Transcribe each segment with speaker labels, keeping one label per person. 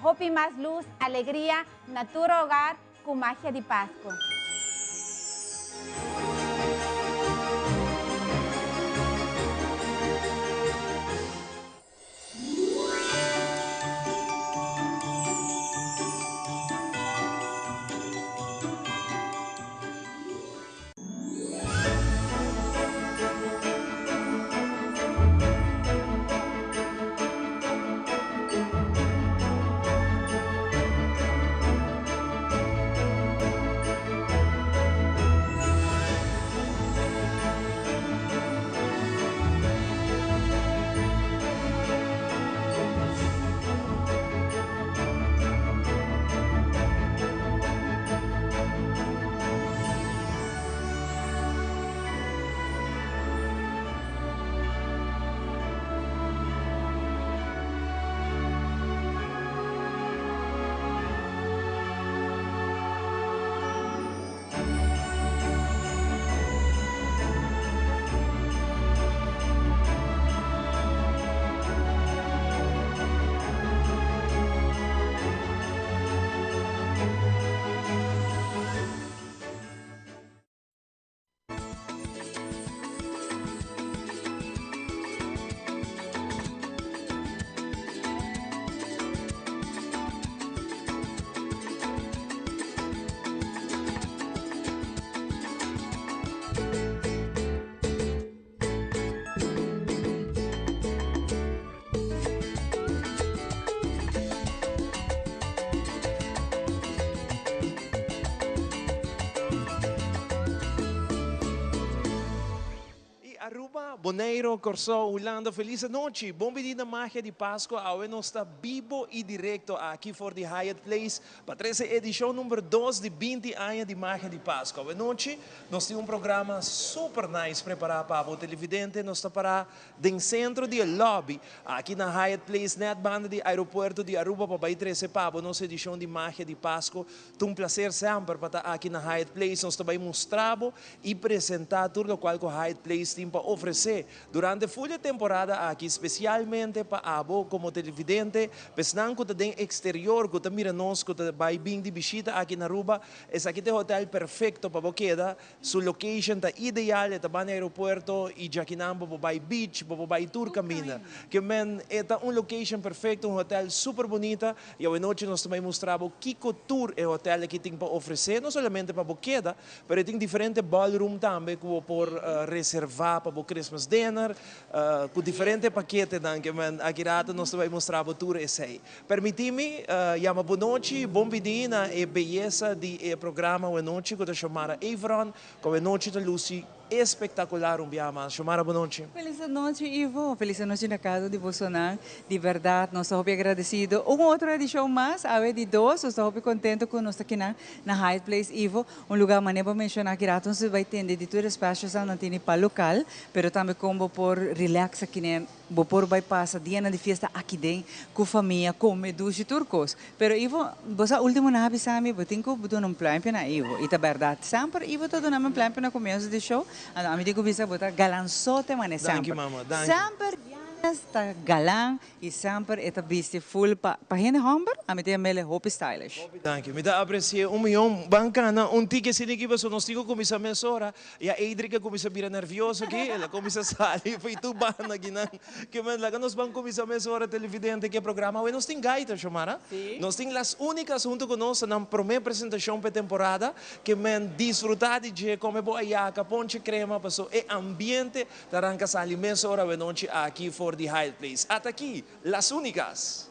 Speaker 1: Hopi más luz, alegría, natura hogar con magia de Pascua.
Speaker 2: Aruba, Bonaire, Corsó, Orlando, feliz noche. Bom dia magia de Páscoa. Agora nós está vivo e direto aqui for the Hyatt Place para essa edição número 2 de 20 anos de magia de Páscoa. Boa noite. Nós temos programa super nice preparado para o televidente. Nós está para dentro centro de lobby aqui na Hyatt Place, net banda de aeroporto de Aruba para ir trazer para nossa edição de magia de Páscoa. É um prazer sempre para estar aqui na Hyatt Place. Nós também mostrar e apresentar tudo o qual o Hyatt Place tem para oferecer durante a full temporada aqui, especialmente para abo como televidente, pensando que tem exterior, que mira nós, que vai vir de visita aqui na Aruba, esse aqui é o hotel perfeito para você, sua location está ideal, está bem no aeroporto e já que não vai beach, vai tour caminha, que é um location perfeito, um hotel super bonita e a noite nós também mostramos que tour é o hotel que tem para oferecer, não somente para você, mas tem diferentes ballroom também que por reservar para o Christmas dinner, com diferentes paquetes que aqui nós vamos mostrar a tour esse. Permite-me, chama boa noite, bom dia na beleza do programa boa noite, que eu chamara Avron, com a noite da Lucy, espetacular biama. Chamara boa noite.
Speaker 3: Feliz noite, Ivo. Feliz noite na casa de Bolsonaro. De verdade, nós estamos agradecidos. Uma outra edição mais, a vez de dois, nós estamos contentos com nós aqui na Hyatt Place, Ivo. Um lugar maneiro para mencionar que nós vai ter de todos os espaços, não tem para local, mas também como por relax aqui, né? Por vai passar dia de festa aqui dentro, com família, come, duche, turcos. Pero Ivo, você último na habisami, eu tenho que dar um plano para Ivo. E é verdade, sempre Ivo está dando um plano para começo do show. A mim digo bisa botar galanzote mané sempre.
Speaker 2: Thank you, mama. Thank
Speaker 3: Sempre está galã e sempre está vestido full para gente humble, a mim tem mele hope stylish.
Speaker 2: Thank you. Me dá aprecio milhão bancana, ticket se ninguém vai nós digo começa a mesora e a Edrica começa a virar nervioso aqui, ela começa a sair, foi tu bana aqui não, que me lá nós vamos começar a mesora televidente que programa, e nós tem gaita chamara, nós tem as únicas junto com nós na primeira apresentação para temporada que me desfrutar de comer boa iaca, ponche crema, passou e ambiente da arranca sali mesora a noite aqui for the Hyatt Place. Hasta aquí, las únicas.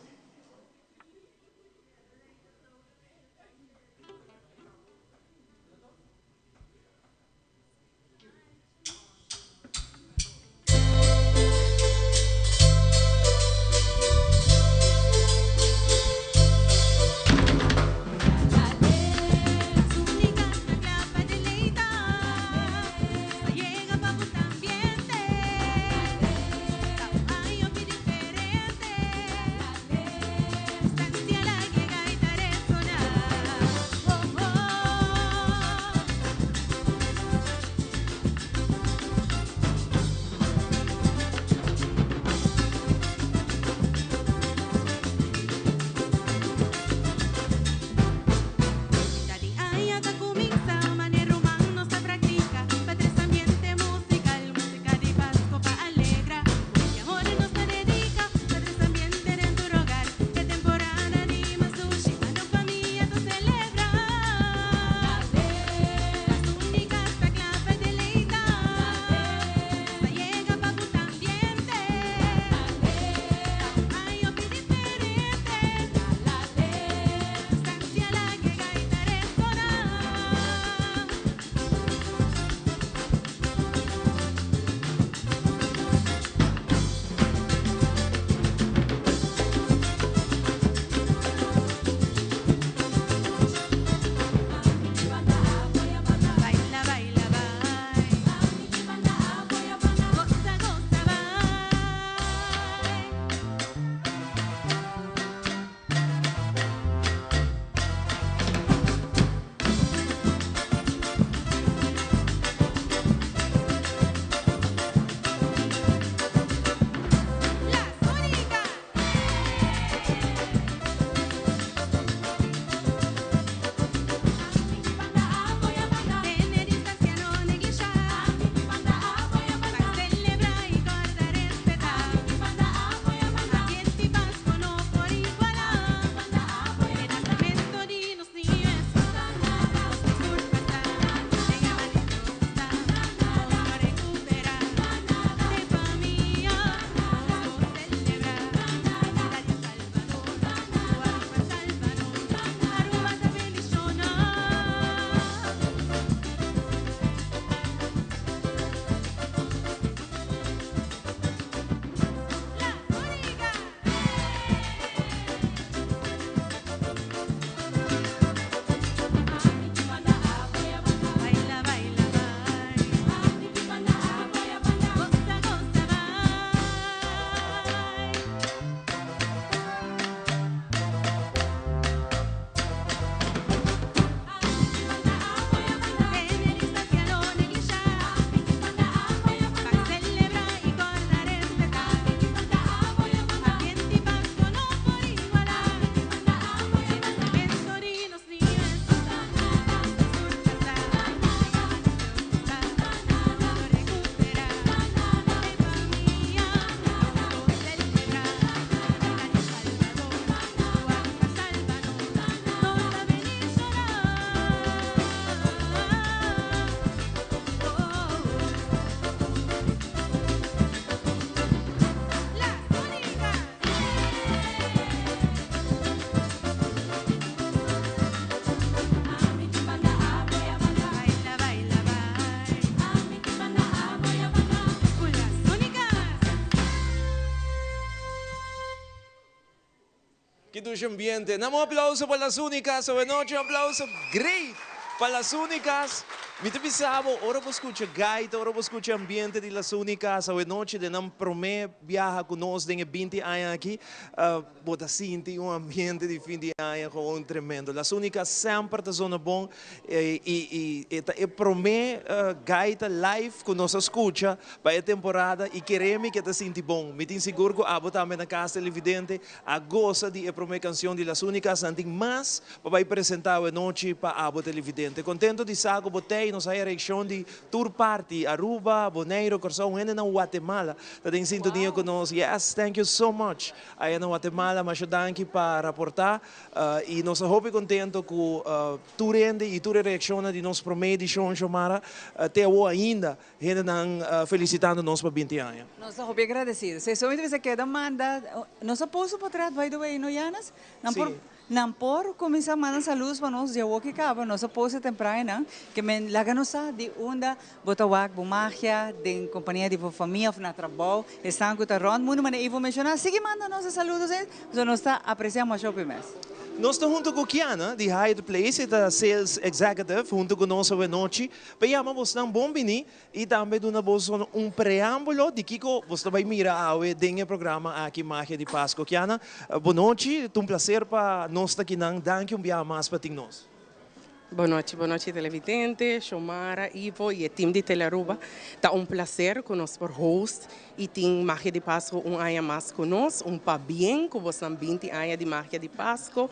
Speaker 4: Diferente.
Speaker 2: suyo ambiente. Damos un aplauso para las únicas. Buenas noches, un aplauso great para las únicas. Mi te pisabo, ora vos escucha gaita, ora vos escucha ambiente de las únicas. Buenas noches, de nam promé viaja conosco de 20 anos aqui. Bota sinti um ambiente de fim de ano com tremendo. Las únicas sempre da zona bom e promé gaita live conosco escucha para a temporada e queremos que te sinta bom. Me tem seguro que a também na casa televidente a gosta de promé canção de las únicas antes mais para apresentar a noite para a televidente. Contento de saco botei nos a reação de tour party Aruba, Bonaire, Corsão, ainda na Guatemala. Está em sintonia conosco. Yes, thank you so much. Aí na Guatemala, mas danke para reportar e nós estamos contento com tu rende e tu reação de nosso promedio de Sean Shomara até hoje ainda ainda felicitando nós para 20 anos.
Speaker 3: Nós estamos bem agradecidos. Se somente você quer demanda, nós posso por trás, by the way, no Yanas? Não por começar a mandar saludos para nós, já o que acaba, nós pose temprana, que me lagamos de onda, botawak, bumagia, de companhia de família, na trabalho, estão com o ron, mundo mas eu vou mencionar, sigue manda nós saludos, nós está apreciamos o mês.
Speaker 2: Nós estamos junto com Kiana, de Hyatt Place, a Sales Executive, junto com nós hoje noite. Payamos nang bom bini e também duna vos preâmbulo de Kiko, você vai mirar o dengue programa aqui Magia de Páscoa. Kiana, boa noite, um prazer para nós aqui nang, danke dia mais para nós.
Speaker 4: Boa noite televidente, Shomara, Ivo e o time de Telearuba. Está prazer conosco por host e tem Magia de Páscoa ano mais conosco, para bem, com você 20 anos de Magia de Páscoa.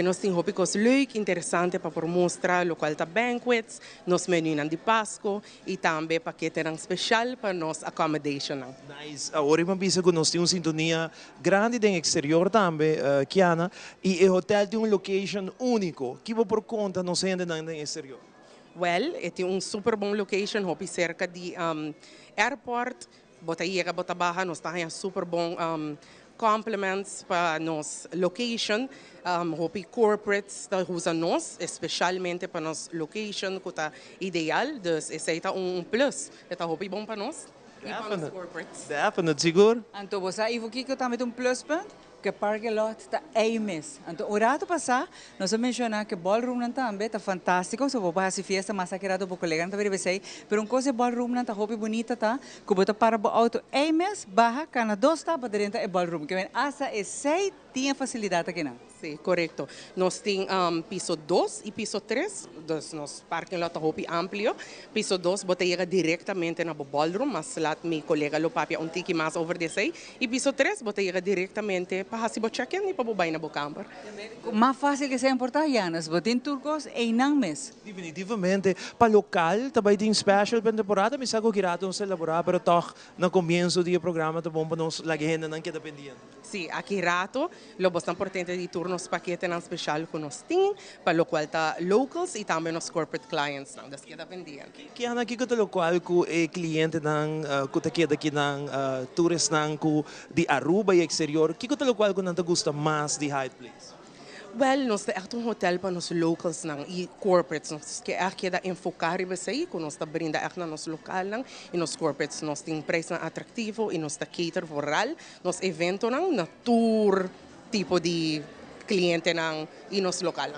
Speaker 4: Nós temos tópicos leuk, interessantes para mostrar local de banquets, nos menus de Páscoa e também paquete especial para nos accommodation.
Speaker 2: Nice. Agora eu penso que nós temos uma sintonia grande no exterior também, Kiana, e o hotel tem uma location único, que por conta nós ainda no exterior.
Speaker 4: Well, é super bom location, cerca de airport. Bota baja, nós temos super bom compliments para nos location. Hopi corporates da usa nós, especialmente para nos location que está ideal, dus esse é plus. Está hopi bom para nós e para os corporates.
Speaker 2: Definitely, seguro.
Speaker 3: Então você Ivo Kiko também um plus point. Que parque lot está aí mês. Então, o rato passar, nós mencionar que ballroom também está fantástico. Se você fazer festa, mas aqui rato para colega não vai ver, pero coisa ballroom está roupa bonita tá. Que você para o auto aí mês, barra, cana dois tá para dentro é ballroom. Que vem essa é sei tinha facilidade aqui não.
Speaker 4: Sim, correto. Nós temos piso 2 e piso 3. Nos parking lot roupa amplio. Piso 2 você chega diretamente na ballroom, mas lá meu colega lo papia tiki mais over desse. E piso 3 você chega diretamente para fazer o check-in e para bobay na camper.
Speaker 3: Mais fácil que se importar, Janas, você tem turcos em não mês.
Speaker 2: Definitivamente, para local, também tem special para temporada, mas sabe que rato não se elaborar, pero toch, no comienzo do programa, tá bom para nós, lagenda não queda pendente.
Speaker 4: Sim, aqui rato, lo bastante importante de turnos paquete não especial que nós temos, para o qual tá locals e também os corporate clients, não, das queda pendente.
Speaker 2: Que ano aqui que o qual que o cliente não, que tá queda aqui não, tourist não, de Aruba e exterior, que o qual que não te gusta mais de Hyatt Place?
Speaker 4: Well, nós temos hotel para os locals e corporates, nós queda enfocar e que nós brinda na nos local e nos corporates nós temos preço atrativo e nós cater foral, nos evento na tour tipo de cliente e nos local.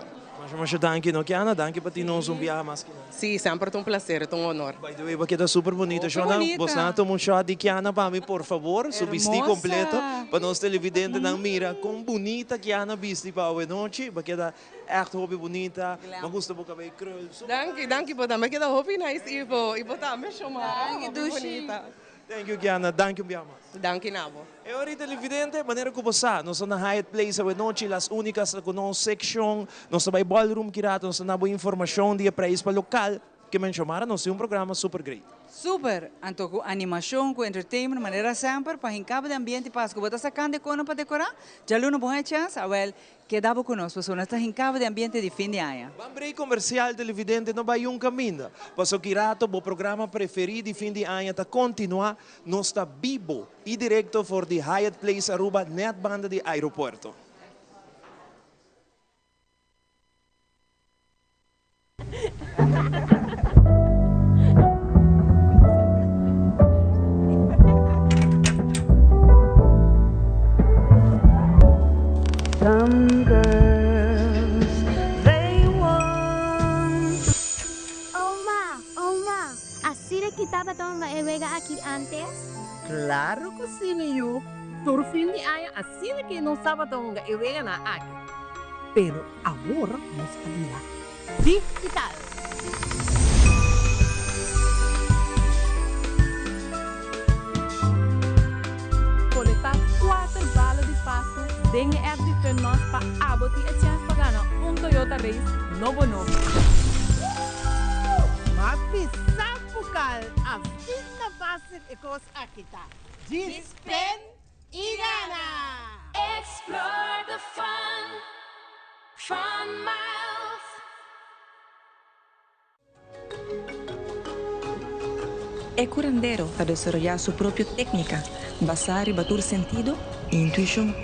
Speaker 2: Mas danke no Kiana, danke para ti nós viajar mais que nós.
Speaker 4: Sim, sempre um prazer, um honor.
Speaker 2: By the way, vai quedar super bonita, Shona. Você não toma shot de Kiana para mim, por favor, subiste completo para nós televidentes não mira com bonita Kiana viste para a noite, vai quedar echt hobby bonita, me gusta boca bem krul.
Speaker 4: Danke, po também queda hobby nice Ivo também chama. Bonita.
Speaker 2: Thank you, Kiana. Danke, Biama.
Speaker 4: Danke, Nabo.
Speaker 2: E ora, televidente, maneira que você, nós na Hyatt Place, a noite, as únicas com nossa section, nós vai ballroom kirato, nós na boa informação de preço para local, que mencionaram, nós temos programa super great.
Speaker 3: Super, então com animação, com entertainment, maneira sempre, para hincar de ambiente Páscoa, você sacando de cono para decorar, já não boa chance, well, quedava conosco, pessoas está hincar de ambiente de fim de ano.
Speaker 2: Vamos break comercial televidente, não vai caminho. Passou kirato, o programa preferido de fim de ano, está continuar, nós está vivo e direto for the Hyatt Place Aruba, net banda de aeroporto.
Speaker 5: Some young girls. They want.
Speaker 6: Oma, así le quitaba toda la ewega aquí antes.
Speaker 7: Claro que sim, niyo. Todo fin de año, así de que no estaba tonga y vegan a aquí. Pero ahora no sabía. ¿Sí? ¿Qué tal?
Speaker 8: Coletar 4 balas de Páscoa, dengue er de nós para abotir a chance para ganhar Toyota Race novo.
Speaker 7: Mas pisar bucal, a fita base de cos aqui tá. Dispen e gana!
Speaker 5: Explore the fun miles.
Speaker 9: El curandero a desarrollar su propia técnica, basada en batur sentido e intuición.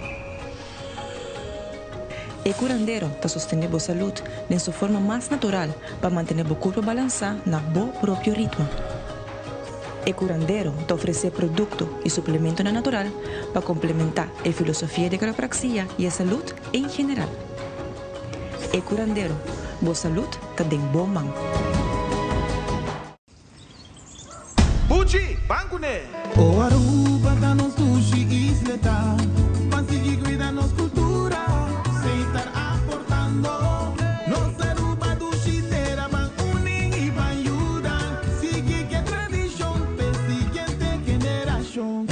Speaker 9: El curandero está sosteniendo salud en su forma más natural para mantener el cuerpo balanceado en su propio ritmo. El curandero te ofrece productos y suplementos natural para complementar la filosofía de quiropraxia y la salud en general. El curandero, boa salud está en bom mão.
Speaker 10: Pucci, banco né?
Speaker 11: O Aruba da nos sushi isleta, consegui cuidar nos cultura, sem estar aportando. Nos Aruba do chiteira van unem e van ayudar, sigue que tradição, pe siguiente generação.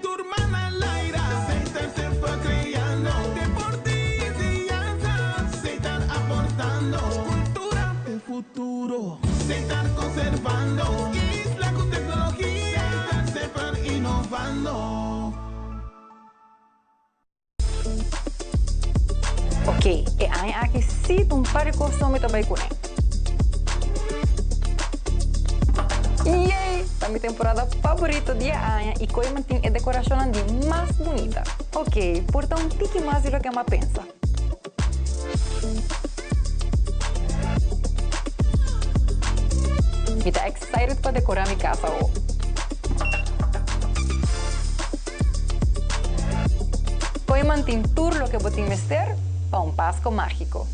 Speaker 11: Turma na laira, sem estar sempre criando, deportes e dança, sem estar aportando, cultura de futuro, sem estar conservando.
Speaker 12: Ok, e aqui sim um par de costume também com ele. Yay! A minha temporada favorita de Anha e coi mantém a decoração de mais bonita. Ok, porta um tique mais do que eu pensa. Me tá excited para decorar minha casa hoje. Coi mantém tudo o que vou te investir para um Páscoa mágico.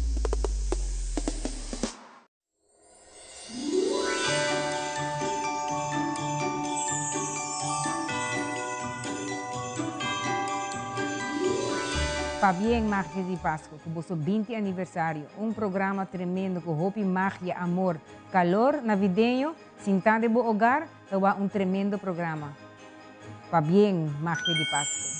Speaker 13: Para bien Magia de Páscoa, que vuestro 20 aniversário, programa tremendo com hope, magia, amor, calor navideño, sin tan de bo hogar, é tremendo programa. Para bien Magia de Páscoa.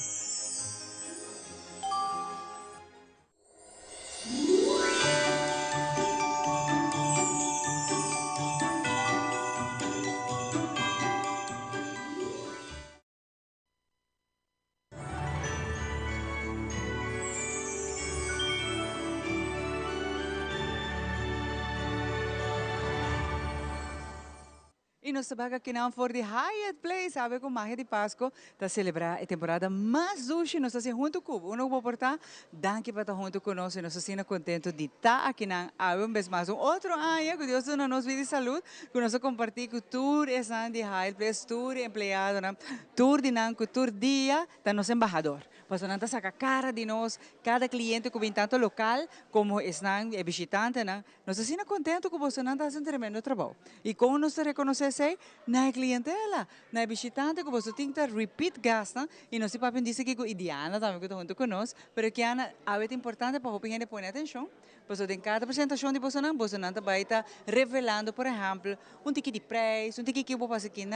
Speaker 3: E nós sabemos que não for de Hyatt Place, sabe, com Magia de Páscoa, para celebrar a temporada mais sushi, nós estamos junto com o novo portal, danke para estar junto conosco, nós estamos contentos de estar aqui na uma vez mais, outro ano, que Deus nos vida de saúde, que nós compartir com tour essa de Hyatt Place, tour empregado, tour de nanco, tour dia, da nosso embaixador. Pues nanta saca cara de nós, cada cliente que vem tanto local como estão visitantes, nós estamos contentos que você nanta faz tremendo trabalho. E como nós reconhecemos na clientela, na visitante que você tem que repeat gasta, e nós papel diz que a Diana também que está junto conosco, mas que é importante para a gente pôr atenção. Pois em cada apresentação de você nanta vai estar revelando, por exemplo, ticket de preço, ticket que você quer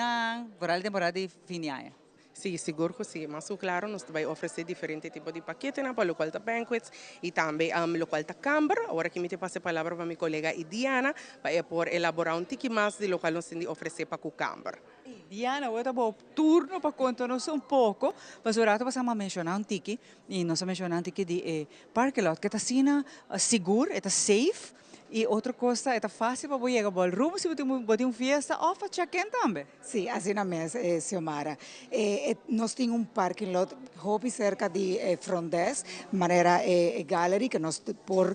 Speaker 3: para a temporada de fim de ano.
Speaker 4: Sí, seguro que sí. Más claro, nos va a ofrecer diferentes tipos de paquetes para lo cual está banquets y también lo cual está camber. Ahora que me te pase palabra para mi colega Diana para por elaborar un tiki más de lo cual nos ofrece para camber.
Speaker 3: Diana, hoje está turno para contar-nos pouco, mas agora passamos a mencionar tiki e nós mencionamos tiki de parque lot que está sendo seguro, está safe. E outra coisa, é fácil para chegar ao ballroom, se você tem uma festa, ou para check-in também.
Speaker 14: Sim, assim mesmo, Xiomara. Nós temos parking lot hobby cerca de front desk, maneira gallery, que nós, por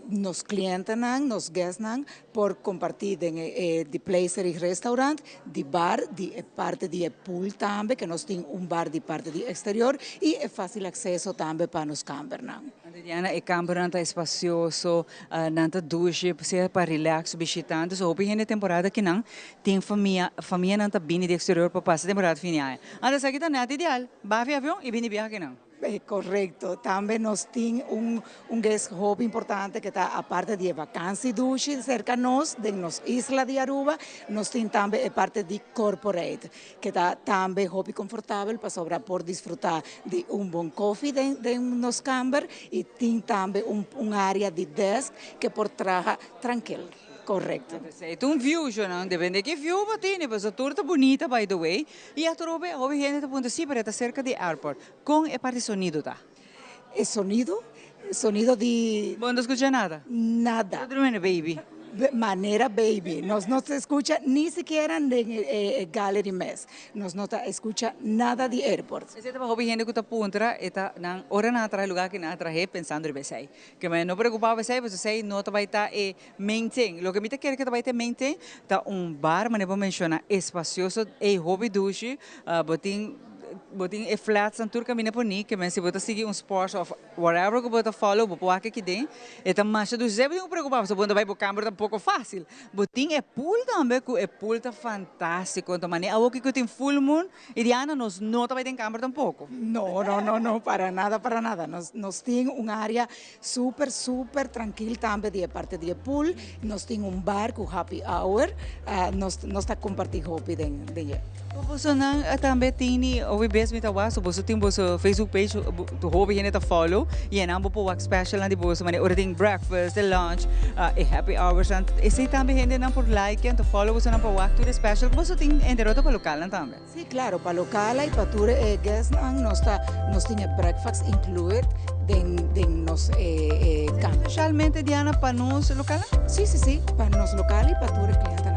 Speaker 14: nos clientes, nos guests, por compartir de placer e restaurante, de bar, de parte de pool também, que nós temos bar de parte de exterior, e é fácil acesso também para nos camper.
Speaker 3: Diana, e câmara nanta espacioso, nanta douche, para relax, visitante. So, hopi gente temporada que não tem família nanta bini de exterior para passar temporada final. Anda, sa kita nata ideal, bafi avião e bini viaja que não.
Speaker 14: Correcto. También nos tiene un guest hub importante que está aparte de vacancia y duche cerca de nos isla de Aruba, nos tiene también parte de corporate que está también hobby confortable para sobra por disfrutar de un buen coffee de unos camber y tiene también un área de desk que por trabaja tranquilo. Correcto.
Speaker 3: É um view, não? Depende que view vai ter, mas a tour tá bonita, by the way. E a tour houve gente que está sempre tá cerca do airport. Com a parte sonido, tá?
Speaker 14: ¿El sonido? Sonido de...
Speaker 3: Bom, não escuta nada?
Speaker 14: Nada.
Speaker 3: Tudo bem, baby?
Speaker 14: Manera baby, no se escucha ni siquiera en Gallery Mess, no se escucha nada de airport.
Speaker 3: Esse é para gente que está puntra, eta nang ora na atrás lugar que na atrás pensando em você. Que me não preocupava você, você não vai estar maintain. Lo que me quer que vai ter maintain, tá bar, mas não vou mencionar espacioso, hobby douche, botin e flats ang tour kami na po ni kaya si bota sige sports of whatever ko bota follow bo po aqui den eta mas do zebo não preocupava se bota vai bo câmera pouco fácil botin e pool também que e pool tá fantástico então mané awo que tem full moon e Diana nos não tá vai ter câmera tampouco
Speaker 14: no para nada nos tem área super tranquila também de parte de pool nos tem bar com happy hour nos está compartir hobby de
Speaker 3: Boso nang também tem o best me tawa so boso tem boso Facebook page to hobby gente ta follow e na bo work special na de boso mane ordering breakfast the lunch e happy hours and esse também gente não por like and to follow boso na pa work to the special boso tem enderoto para local também.
Speaker 14: Sí, claro, para local e para tour guest nos tem breakfast included de nos
Speaker 3: especialmente Diana para nos local?
Speaker 14: Sí, para nos local e para tour cliente.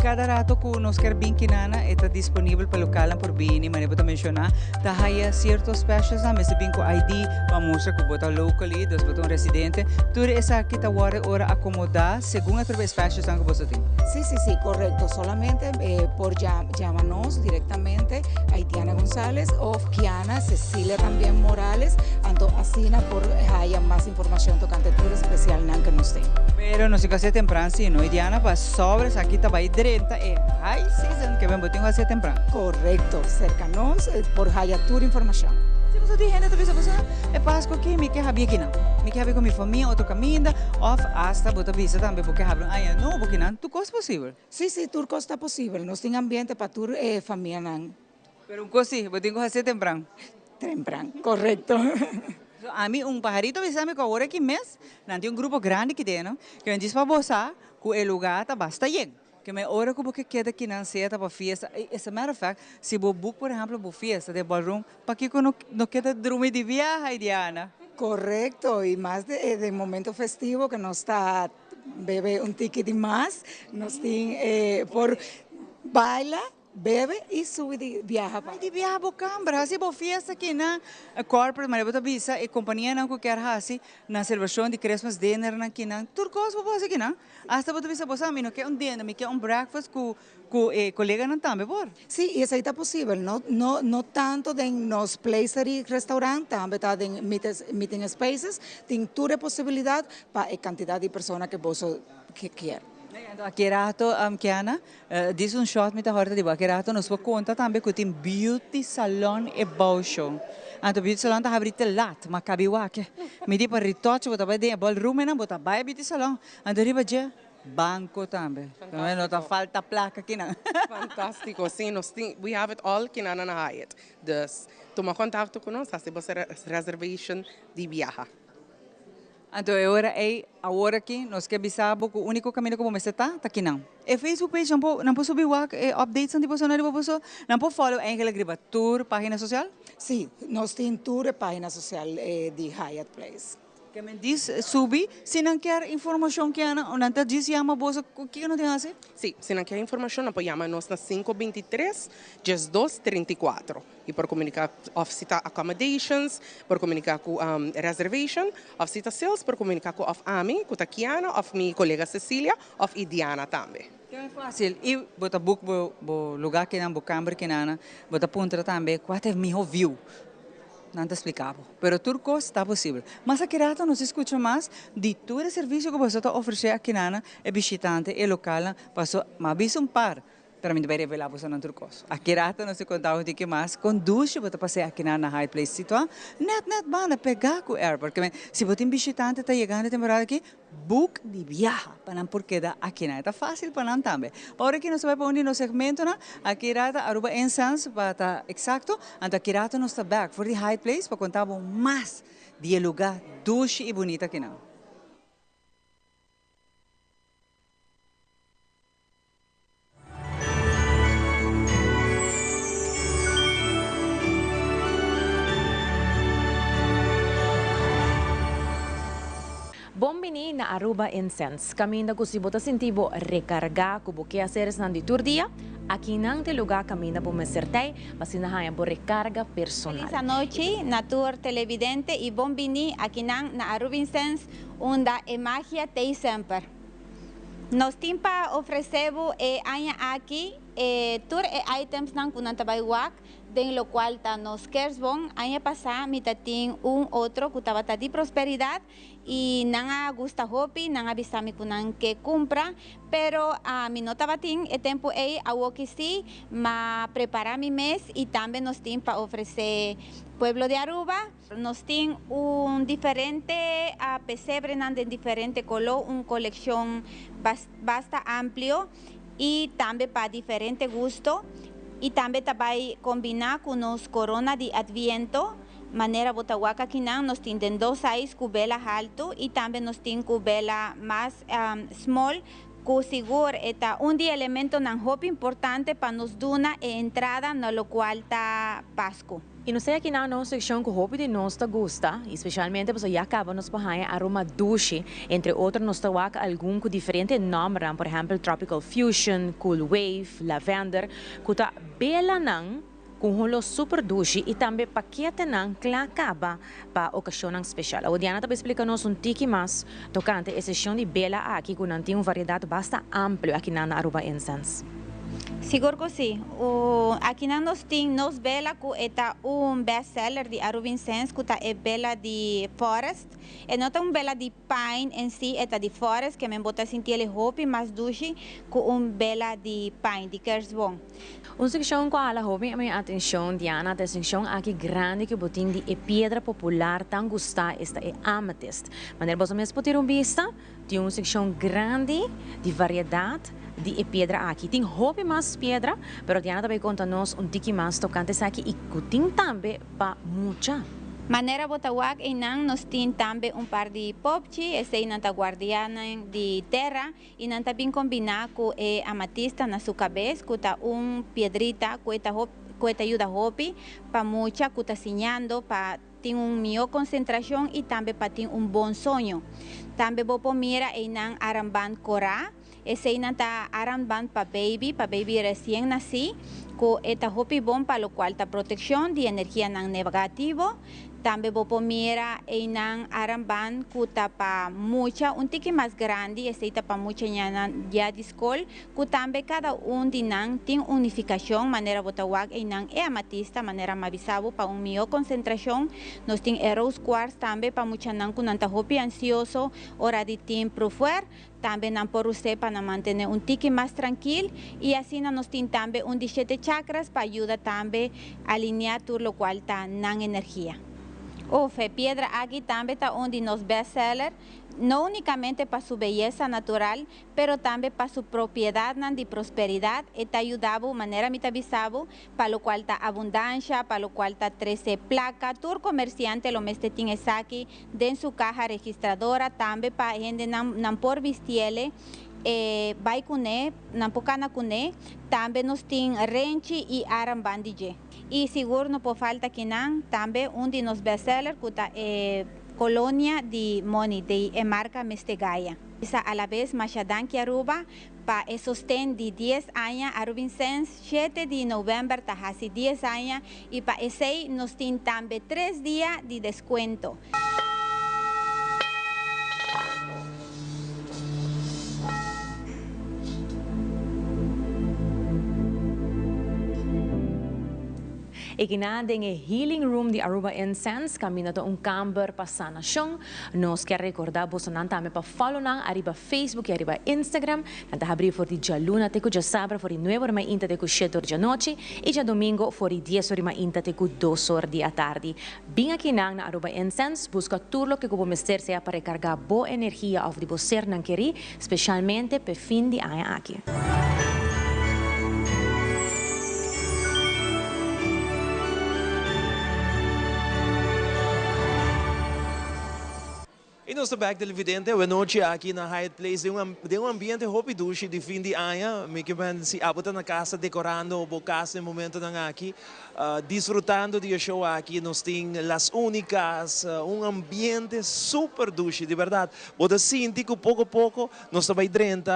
Speaker 3: Cada rato que nos quer bem que nana está disponível para local por bini, mas eu mencionar, tá haya certos specials na mas bem com ID para mostrar que bota locally, dos bota residente, tudo essa aqui tá hora acomodar segundo a través specials que você tem.
Speaker 14: Sí, correcto. Solamente por llámanos directamente a Diana González o Kiana Cecilia también Morales, ando así por haya más información tocante tour especial que nos tem.
Speaker 3: Pero no se case temprano, sí, no, Diana para sobres aquí tá vai direita high season que vem botinho hace temprano.
Speaker 14: Correcto, cercanos por haya tour información.
Speaker 3: Se você tem gente talvez você é Páscoa aqui, me quer aqui não. Me quer com minha família, outro caminho, off hasta bota visa também porque hablan não, porque não, tu coisa possível.
Speaker 14: Sí, tour costa possível. Nós tem ambiente para tour família não.
Speaker 3: Pero um coisa, botinho hace temprano.
Speaker 14: Temprano, correcto.
Speaker 3: A mim pajarito avisa-me que agora que mês, não tem grupo grande que tem, não? Que eu disse para você que o lugar tá basta cheio. Que me hora que você quer que não seja para festa. As a matter of fact, se você book, por exemplo, para festa de ballroom, para que não queda dormir de viagem, Diana?
Speaker 14: Correcto, y más de momento festivo que nos está bebe un ticket más, nos tiene por baila, bebe e sube de viaja.
Speaker 3: De viaja para Canberra, assim, para festa aqui na corporate, mas eu vou avisar, a companhia não quer assim, na celebração de Christmas dinner na aqui na, turcos para fazer aqui na. Hasta vou avisar você, não quer dinner, me quer breakfast com colega não também, por?
Speaker 14: Sí, y eso está posible, no tanto de nos placer y restaurante, también está de meeting spaces, tem toda posibilidad para a cantidad de personas que vos que quer.
Speaker 3: Aqui rato, Kiana, diz shot me tá horta de boa. Aqui rato nos vou contar também que tem beauty salon e bauchon. Anto beauty salon tá abrindo lat, mas cabe o que. Me di para retouch, botar vai dentro ballroom, não botar vai beauty salon. Anto riba já banco também. Também não tá falta placa aqui não.
Speaker 4: Fantástico, sim, we have it all aqui na Hyatt. Dus toma contato conosco, se você reservation de viaja.
Speaker 3: Então, agora aqui, nós queremos saber que o único caminho que vamos estar aqui não. E Facebook page, não posso subir updates de você, não posso follow a tour, página social?
Speaker 14: Sim, nós temos tour e página social de Hyatt Place.
Speaker 3: Que me diz subir, se não quer informação que não diz chama você, o que não tem a fazer?
Speaker 4: Sim, se não quer informação, apoiamos nós na 523-1234. E por comunicar off-sita accommodations, por comunicar com reservation, off-sita sales, por comunicar com off-ami, com a Kiana, off-minha colega Cecília, off-Diana também.
Speaker 3: É fácil. E bota book bo lugar que não, bo câmera que não, bota punta também, qual é meu view? não te explicava. Pero turcos está possível. Mas aqui rato nos escuta mais de todo o serviço que você está oferecendo aqui na é visitante e local, passou mais um par. Pero mim vai revelar você não turcos. Aqui rato nos contava de que mais conduz você passei aqui na Hyatt Place situa. Net bana pegar com airport. Porque se você tem visitante está chegando temporada aqui, book de viaja para não porque da aqui na. Está fácil para não também. Agora que nós vai para onde no segmento na aqui rato Aruba Incense para estar exato. Então aqui rato nós está back for the Hyatt Place para contar mais de lugar doce e bonito aqui na.
Speaker 10: Bombini na Aruba Incense. Caminda ko si bota sentibo recarga ko buke haceres nan ditur dia. Aqui nang te lugar caminda po mesertei, pasinahayan po recarga personal.
Speaker 1: Feliz noche, Natur televidente y bombini aquí na Aruba Incense, unda e magia te sempre. Nos timpa ofrecebo aña aquí tour items nang kunantabaywak, den lo cual ta nos kersbon aña pasa mitating un otro kutabata di prosperidad y nanga gusta hopi nanga bisami kunan que compra pero a mi nota batin e tempo awoki si ma prepara mi mes y también nos timpa ofrece Pueblo de Aruba nos tiene un diferente pesebre de diferente color, una colección bastante amplio y también para diferente gusto y también también combinar con los corona de adviento manera botahuaca quinan nos tienen 2 size cubela alto y también nos tienen cubela más small que seguro está un elemento nan hopi importante para nos duna entrada no lo cual está Pasco.
Speaker 10: E não sei aqui na nossa secção que o hobby de nós está gosta, especialmente porque já acaba nos pahanha aroma doce, entre outros nós está waka algum com diferente nome, por exemplo Tropical Fusion, Cool Wave, Lavender, que está bela nang com rolo super doce e também paquete nang clacaba para ocasião especial. A Diana também explica-nos tiki mais tocante a sessão de bela aqui com uma variedade bastante ampla aqui na Aruba Incense.
Speaker 1: Seguro que sí. Aquí nos vela que está un bestseller de Aruba Incense que está vela de Forest. E não está un vela de Pine en sí, está de Forest que me bota sentir el hopi más dulce que un vela de Pine, de Kersbon.
Speaker 10: Uma secção com a hobby a minha atenção, Diana, a secção aqui grande que botin de pedra popular tão gostada, esta é amethyst. Maneira você mesmo pode ter vista, tem uma secção grande de variedade de pedra aqui. Tem hobby mais pedra, mas Diana também conta-nos tiki mais tocante aqui e tem também para muita.
Speaker 1: Manera botawak inang nos tin tambe un par de popchi, ese inanta guardiana de terra, inanta bin combina ko amatista na su cabeza, kuta piedrita, kueta ayuda hopi, pa mucha, kuta siñando, pa tin un mio concentración y tambe pa tin un bon sueño. Tambe bopo mira inang aramban cora, ese inanta aramban pa baby recién nací, ko eta hopi bon pa lo cual ta protección de energía nang negativo. También bopo mira inang aramban kuta pa mucha un tiki más grande esta pa mucha ya discol kutambe cada un dinang tin unificación manera botawag inang amatista manera mavisabo pa un mio concentración nos tin rose quartz también pa mucha nang kunanta hopi ansioso hora de tin profuer también nan por usted para mantener un tiki más tranquilo y así nos tin también un 17 chakras para ayuda también a alinear todo lo cual ta nan energía. Piedra aquí también está uno de los bestsellers, no únicamente para su belleza natural, pero también para su propiedad de prosperidad. Está ayudado de manera mitabizado, para lo cual está abundancia, para lo cual está 13 placas. Todo comerciante lo mete tiene aquí en su caja registradora, también para gente nan por vistiele. Vai kune, nampocana kune, también nos tin renchi y arambandije. Y seguro no por falta que nan, también un de los bestsellers que colonia de Moni, de marca Mestegaya. Esa a la vez machadan que Aruba, pa sostén de 10 años, Aruba Incense, 7 de noviembre, tajasi 10 años, y pa ese nos tin también 3 días de descuento.
Speaker 10: E que na den Healing Room de Aruba Incense, caminho to camber para sanação. Nós quer recordar você não também para follow nang arriba Facebook e arriba Instagram. Nanta abrir for di dia luna teku dia sabra for di 9 horas mais inta teku 7 horas da noite e dia domingo for di 10 horas mais inta teku 2 horas da tarde. Bem aqui nang na Aruba Incense, busca tudo que como mister sea para recargar boa energia of di você não querer, especialmente para fim de ano aqui.
Speaker 2: E nós estamos aqui, televidente, boa noite aqui na Hyatt Place. De um ambiente hopidushi de fim de ano. Me que se abota na casa decorando o casa no momento na aqui, desfrutando do show aqui. Nós temos as únicas, ambiente super dushi, de verdade. Você sente que pouco a pouco nós estamos dentro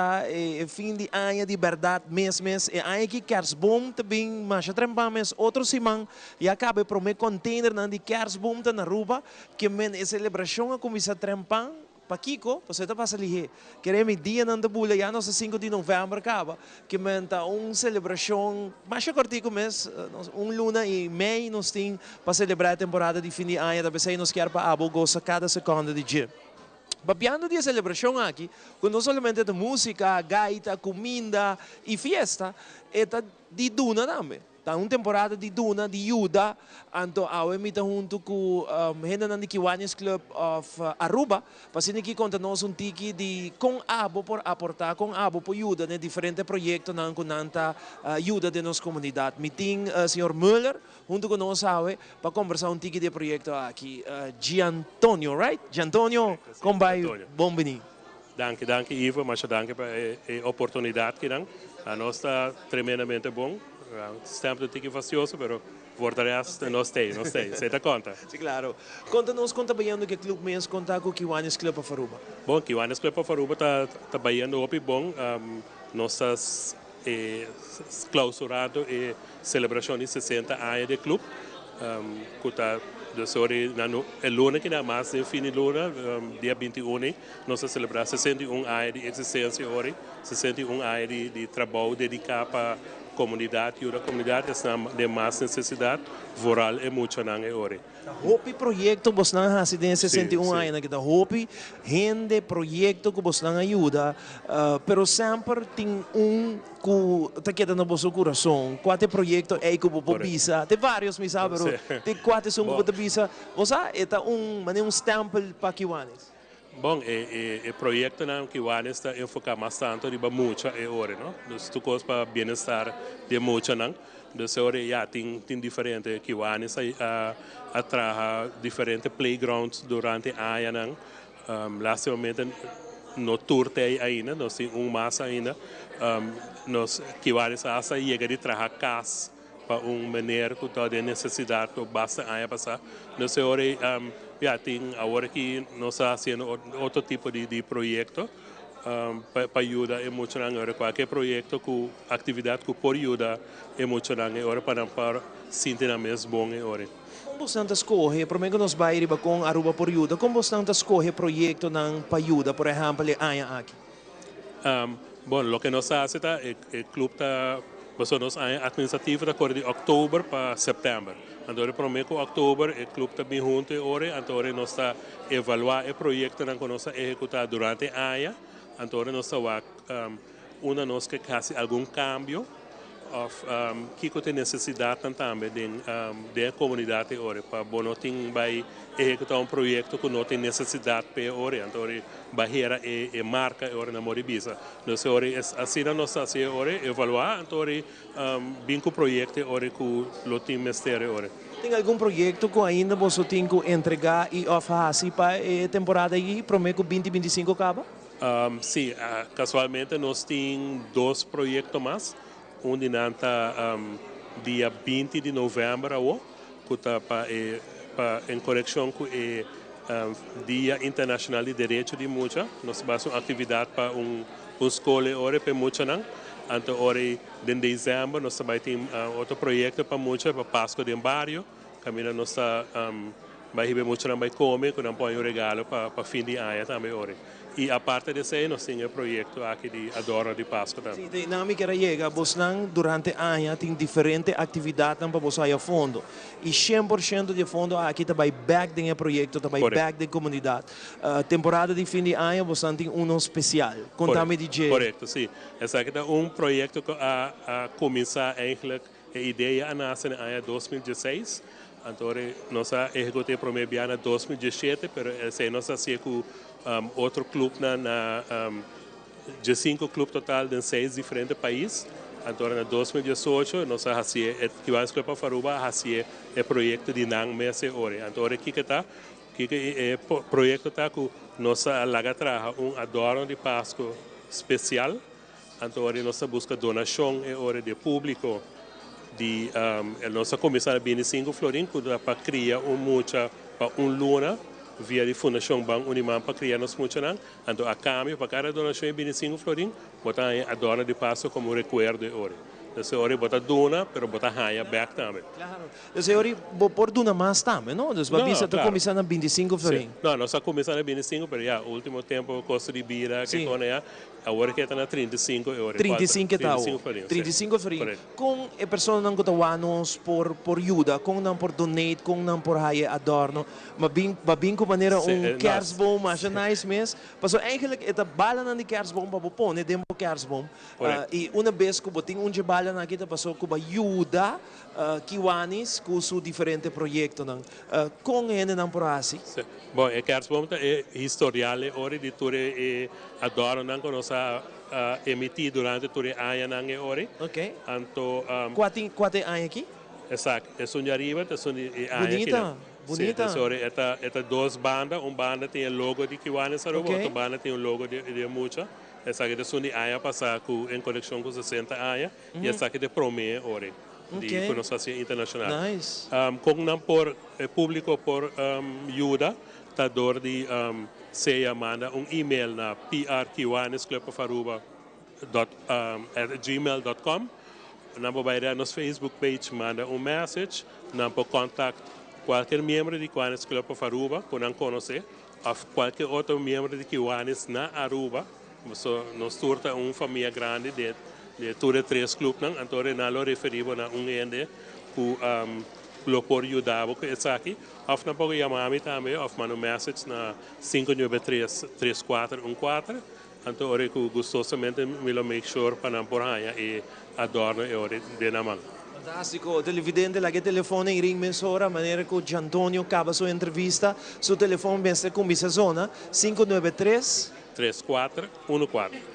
Speaker 2: fim de ano de verdade, mês. E aí que Kersboom também, mas já trempamos outro semana e acaba por me container de Kersboom na Aruba, que é celebração a começar a Pang, Pakiko, você está passando ali. Queremos dia na Bula, já no 5 de novembro acaba, que menta celebração, mais curtinho mês, luna e meio nós temos para celebrar a temporada de fim de ano, da vez nós queremos para abo goza cada segundo de dia. Babiando de celebração aqui, quando não somente de música, gaita, comida e festa, é de duna também. Tá uma temporada de duna, de Yuda, então eu me junto com gente do Kiwanis Club of Aruba, para que conta-nos tiki de com abo por aportar, com abo por Yuda, né, diferentes projetos na conanta Yuda de nossa comunidade. Meeting Sr. Müller, junto com nós, para conversar tiki de projeto aqui. Giantonio, right? Giantonio, como vai? Bom venir.
Speaker 15: Danke Ivo, mas danke pela oportunidade que dão. A nós está tremendamente bom. Estamos um pouquinho facioso, mas por resto não sei, você dá conta?
Speaker 2: Sim, claro. Conta-nos, bem que o clube mesmo conta com o Kiwanis Club of Aruba.
Speaker 15: Bom, Kiwanis Club of Aruba está bem bom. Nós clausurado a celebração de 60 anos do clube. É luna que dá mais de fim de luna, dia 21, nós celebramos 61 anos de existência hoje, 61 anos de trabalho dedicado para comunidade e a comunidade está de mais necessidade, voral e muito não é hora.
Speaker 2: Hopi projeto que não há residência 61 anos, que hopi gente projeto que não ajuda, pero sempre tem que queda no vosso coração. Quatro projetos é que você visa, tem vários, me sabe, tem quatro são que você visa. Você é stempel para Kiwanis.
Speaker 15: Bom, o projeto na Kiwanis está enfocado bastante em muito é hora, não? Então, tu coisa para bem-estar de muito não. Então, hora já tem diferentes Kiwanis a trabalhar diferentes playgrounds durante a ano não. Lastimamente no turte ainda, nós temos mais ainda. Nós Kiwanis a chegar a trabalhar casa para maneira que toda necessidade que basta a passar. Então, hora já tem agora que nós estamos fazendo outro tipo de projeto para ajudar emocionalmente. Qualquer projeto, com atividade que pode ajudar emocionalmente para sentir mesmo bom agora.
Speaker 2: Como você escolhe, por exemplo, nós vamos com Aruba por ajuda, como você escolhe projeto para ajuda, por exemplo, aqui?
Speaker 15: Bom, o que nós fazemos é o clube nós administrativo da cor de outubro para setembro. Então, para mim, em outubro, o clube está bem junto agora, então nós estamos evaluando o projeto que nós executamos durante a ano. Então, nós estamos nós que faz algum cambio, que tem necessidade também da comunidade agora, para não ter vai executar projeto que não tem necessidade para agora, então barreira e marca agora na Moribisa. Então, assim nós estamos agora evaluar, então bem com o projeto agora que o time mistério agora.
Speaker 2: Tem algum projeto que ainda você tem que entregar e oferecer para a temporada aí, para o 2025 acaba?
Speaker 15: Sim, casualmente nós temos 2 projetos mais. Onde dia 20 de novembro, que está em conexão com o Dia Internacional de Direito de Mulher. Nós vamos fazer uma atividade para uma escola para mulher. Então, em dezembro, nós também temos outro projeto para mulher, para Páscoa de Barrio. Caminho nós vai receber mulher, vai comer, que não põe um regalo para fim de ano também. E aparte de isso, nós temos o projeto aqui de Adorno de Páscoa também.
Speaker 2: A dinâmica era chega, você durante o ano tem diferentes atividades para você ir a fundo. E 100% de fundo aqui também back do projeto, também back da comunidade. Temporada de fim de ano, você tem um especial. Contame DJ.
Speaker 15: Correto, sim. Esse aqui é um projeto que a começar eigenlijk, a ideia nasce no ano 2016. Então, nós executamos o primeiro ano em 2017, mas nós fazemos com outro clube de 5 clubes total em 6 diferentes países. Então, em 2018, nós fazemos o Kiwanis Club of Aruba, fazemos o projeto de Nang Mese Ore. Então, aqui está, o projeto está com nós trabalhamos adorno de Páscoa especial. Então, nós buscamos donação de público. Nós começamos a 25 florins para criar muita para luna via de Fundação Banco Unimam para criar nos muitos anos. Então, a cambio, para cada donação de 25 florins, botamos a dona de passo como recuerdo de ore. Então, ore bota dona, pero bota raia back também.
Speaker 2: Claro. Então, ore por dona mais também, não? Então, você está começando a 25 florins.
Speaker 15: Não, nós estamos começando a 25, mas já, o último tempo, custo de vida, que é agora que está na 35 euros.
Speaker 2: 35 está 35 florins. Com a pessoa não está nos por ajuda, com não por donate, com não por raia adorno, mas bem com maneira kerstboom, mas é nice mesmo. Mas eigenlijk é a bala de kerstboom para pôr, né? Dentro do kerstboom. E uma vez que botem bala na kita passou com ajuda Kiwanis com seu diferente projeto não. Com ele não por assim.
Speaker 15: Bom, é kerstboom é historial ore de tudo é adorno não conosco emitir durante todo o ano não ore.
Speaker 2: Ok.
Speaker 15: Então,
Speaker 2: quanto ano aqui?
Speaker 15: Exato. É sonho arriba, é sonho
Speaker 2: bonita. Bonita.
Speaker 15: Sim, é duas bandas, uma banda tem o logo de Kiwanis Aruba, outra banda tem o logo de Mucha. Essa aqui é sonho aia passar em conexão com 60 aia e essa aqui é promê ore de conversação internacional.
Speaker 2: Nice.
Speaker 15: Com não por público por ajuda, tá dor de se manda e-mail na prkiwanisclubofaruba@gmail.com. Não vai nos Facebook page manda message, não pode contact qualquer membro de Kiwanis Club of Aruba, por não conhecer, ou qualquer outro membro de Kiwanis na Aruba. Nós turta uma família grande de todos 3 clubes, então nós referimos a ende que por ajudar com isso aqui. Ou não pode chamar também, ou mandar message na 593-3414. Então, eu gostosamente me make sure para não por aí e adorno de na mão.
Speaker 2: Fantástico, televidente, lá que telefone em ring mensora, maneira que o Antonio acaba sua entrevista, seu telefone vem ser com essa zona, 593
Speaker 15: 3414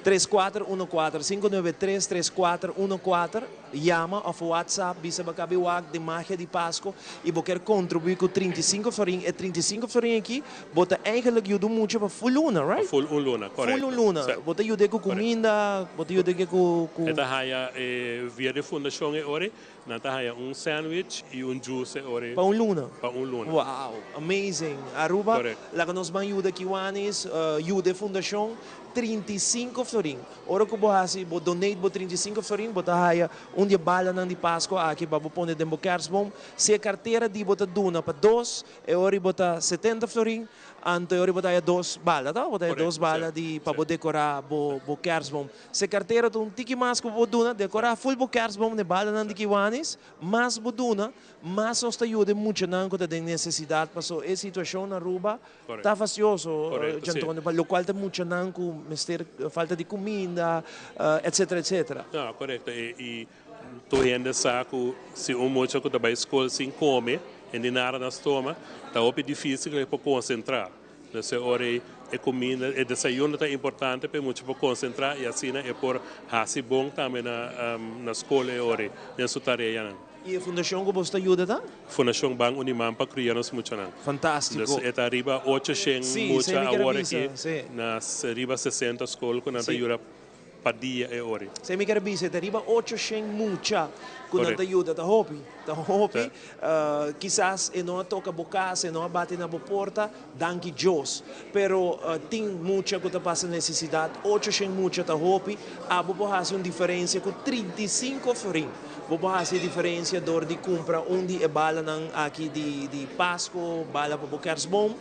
Speaker 2: 593-3414 llama of WhatsApp bisa bakabiwag de magia de Páscoa e quer contribuir com 35 florins e 35 florins aqui bota eigenlijk ajuda muito para full luna, right?
Speaker 15: Full luna, correto.
Speaker 2: Full luna, bota ajuda com comida, bota ajuda com
Speaker 15: esta haya via de fundação ore, nata haya sandwich e juice ore.
Speaker 2: Para luna.
Speaker 15: Para luna.
Speaker 2: Wow, amazing. Aruba, lá que nós vamos ajuda Kiwanis, ajuda fundação 35 florins. Ora que você donate 35 florins, você haya dia bala não de Páscoa aqui para pôr dentro do kerstboom. Se a carteira de bota duna para 2, é hora bota 70 florins. Então hora bota 2 balas, tá? Bota 2 balas de para decorar o kerstboom. Se a carteira tem tiki mais que o duna, decorar full o kerstboom de bala não de Kiwanis, mas o duna, mas nós ajuda muito não quando tem necessidade, passou a situação na Aruba, tá facioso, Antônio, para o qual tem muito não com falta de comida, etc, etc.
Speaker 15: Não, correto. E tu ainda sabe se muito que também escola sem come, e nada nas toma, tá difícil para concentrar. Nessa hora a comida, o desayuno é importante para muito para concentrar e assim é por fazer bom também na escola hora, nessa tarefa.
Speaker 2: E a fundação que você ajuda, tá?
Speaker 15: Fundação Banco Unimam para crianças muito não.
Speaker 2: Fantástico.
Speaker 15: É arriba 800 muita agora aqui, nas arriba 60 escolas que não ajuda padia e ori.
Speaker 2: Se mi quer dizer, teriba 800 mucha com
Speaker 15: Correto.
Speaker 2: tanta ajuda, tá hopi, quizás e não toca boca, se não bate na porta, danke Deus. Pero tem mucha que tá passa necessidade, 800 mucha tá hopi, abo fazer uma diferença com 35 forinhos. Vou fazer diferença dor de compra onde é bala aqui de Páscoa, bala para Kersboom,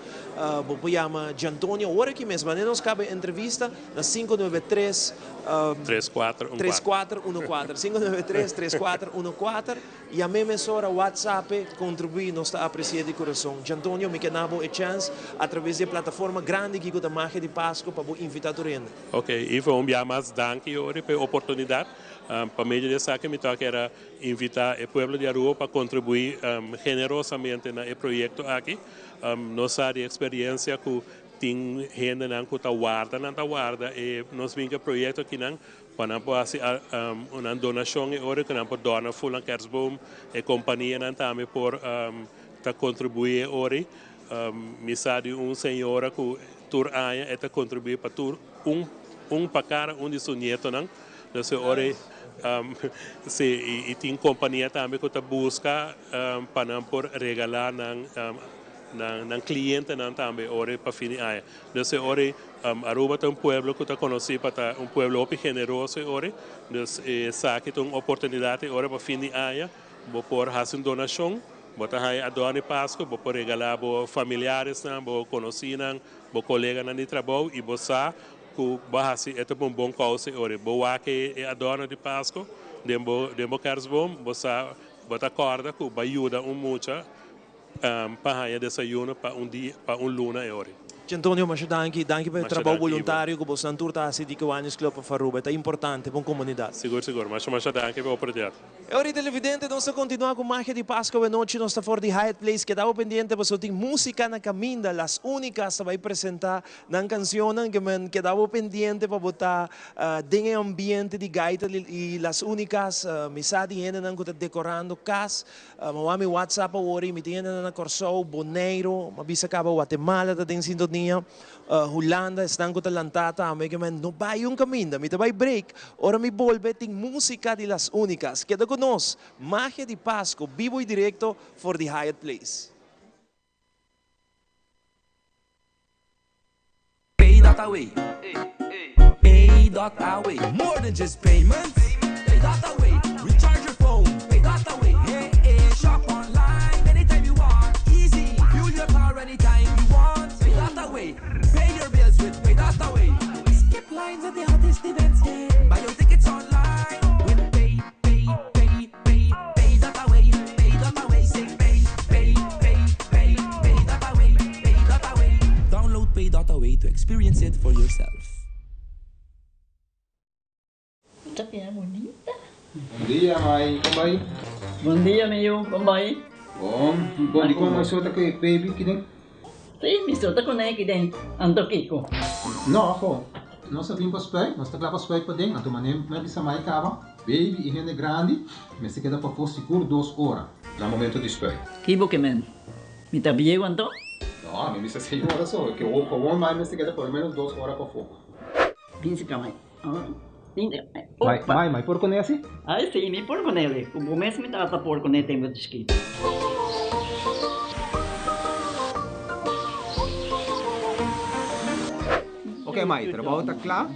Speaker 2: vou chamar de Antônio, hora que mesmo, né? Nós cabe entrevista na 593 3414 593 3414 e a minha emissora WhatsApp contribui nós está apreciando de coração. De Antônio, me quero a chance através da plataforma grande que a marca de Páscoa para invitar a turenda.
Speaker 15: Ok, Ivo, mais danke ori pela oportunidade. Para mim, dessa que me toca era invitar o povo de Aruba para contribuir generosamente no projeto aqui. Nossa experiência com tem gente que está guarda e nós vimos que o projeto aqui para fazer uma donação e ora que não pode donar full Kersboom e companhia também por contribuir ora. Me sabe senhora que tur aia está contribuir para tur para cara de seu neto então ora e tem companhia também que está busca para por regalar ng cliente também ora para fini aia. Então ora Aruba é pueblo que está conhecido para pueblo muito generoso ora. Então sabe que uma oportunidade ora para fini aia, vou por fazer donação, vou aí a doar Páscoa, vou por regalar para familiares, vou conhecidos, vou colegas de trabalho e vou saber que bahasi é um bom causa ora. Vou aqui a doar de Páscoa, demo Kersboom, vou saber, vou acorda que vai ajudar muito para a desayuno para dia, para luna e ora.
Speaker 2: Antônio, mas danke pelo trabalho voluntário que você está assim de que o Anis Club para Aruba, é importante para a comunidade.
Speaker 15: Seguro, mas danke pela oportunidade.
Speaker 2: E ora, televidente, nós continuamos com a magia de Páscoa e noite, nós estamos fora de Hyatt Place, que estava pendente, porque tem música na caminda, as únicas que vai apresentar na canção que estava pendente para botar dentro do ambiente de gaita e as únicas, me sabe, que está decorando casa, meu WhatsApp agora, me tem na Corsou, Boneiro, me avisa que Guatemala está em sintonia, Holanda, estão com Lantata, que não vai caminho, me vai break, ora me volve, tem música de las únicas, queda com nós, magia de Páscoa, vivo e direto for the Hyatt Place.
Speaker 16: Pay that away. Pay that away. More than just payments. Pay that away. Recharge your phone. Pay that away. Hey, shop online anytime you want. Easy. Fuel your car anytime you want. Pay that away. Pay your bills with Pay that away. Skip lines at the hottest events. Buy your tickets online with Pay that away. Pay that away. Say pay that away. Pay that away. Download Pay that away to experience it for yourself.
Speaker 17: Tapi bonita.
Speaker 18: Bom dia, mãe. Como vai?
Speaker 17: Bom dia, meu. Como vai?
Speaker 18: Bom. Bom, di ko may suota kay baby kini.
Speaker 17: Sim, me solta com aqui dentro. Ando Kiko.
Speaker 18: No, ako. Nós sabemos para spray, nós está para spray para dentro. Então, manem, mas bisa mai cava. Baby e rende grande, mas se queda para for seguro 2 horas. No momento de spray.
Speaker 17: Kibo que men. Me tá bem quanto?
Speaker 18: No, me bisa 6 horas só. Que o com mais mas se queda por menos 2 horas para fogo.
Speaker 17: Pinse ka mai.
Speaker 18: Mai, por con esse?
Speaker 17: Ai, sim, me por con ele. O começo me tava por con ele tempo de esquito.
Speaker 18: Ok, mãe, trabalho está claro,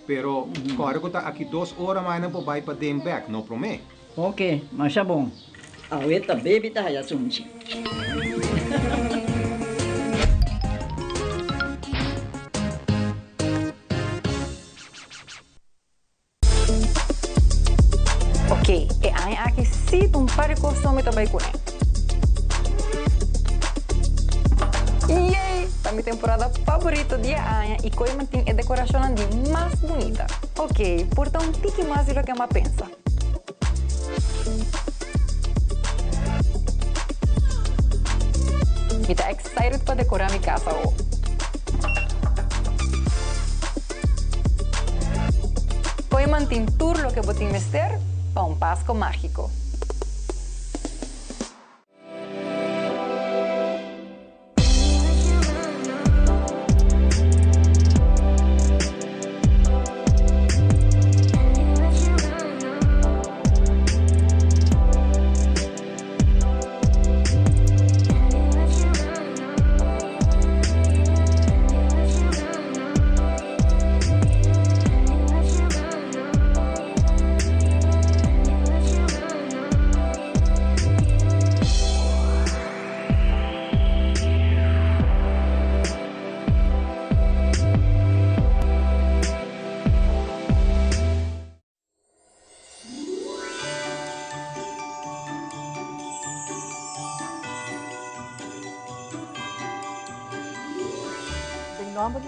Speaker 18: pero agora que está aqui 2 horas mais não vai para dem back, não promete.
Speaker 17: Ok, mas é bom. A outra baby tá aí assunto.
Speaker 12: Ok, e aqui sim par de costume também com ele. Yay! A minha temporada favorita de Anha e coi mantém a decoração de mais bonita. Ok, porta um tique mais do que uma pensa. Me tá excited para decorar minha casa hoje. Coi mantém tudo o que vou te investir para um Páscoa mágico.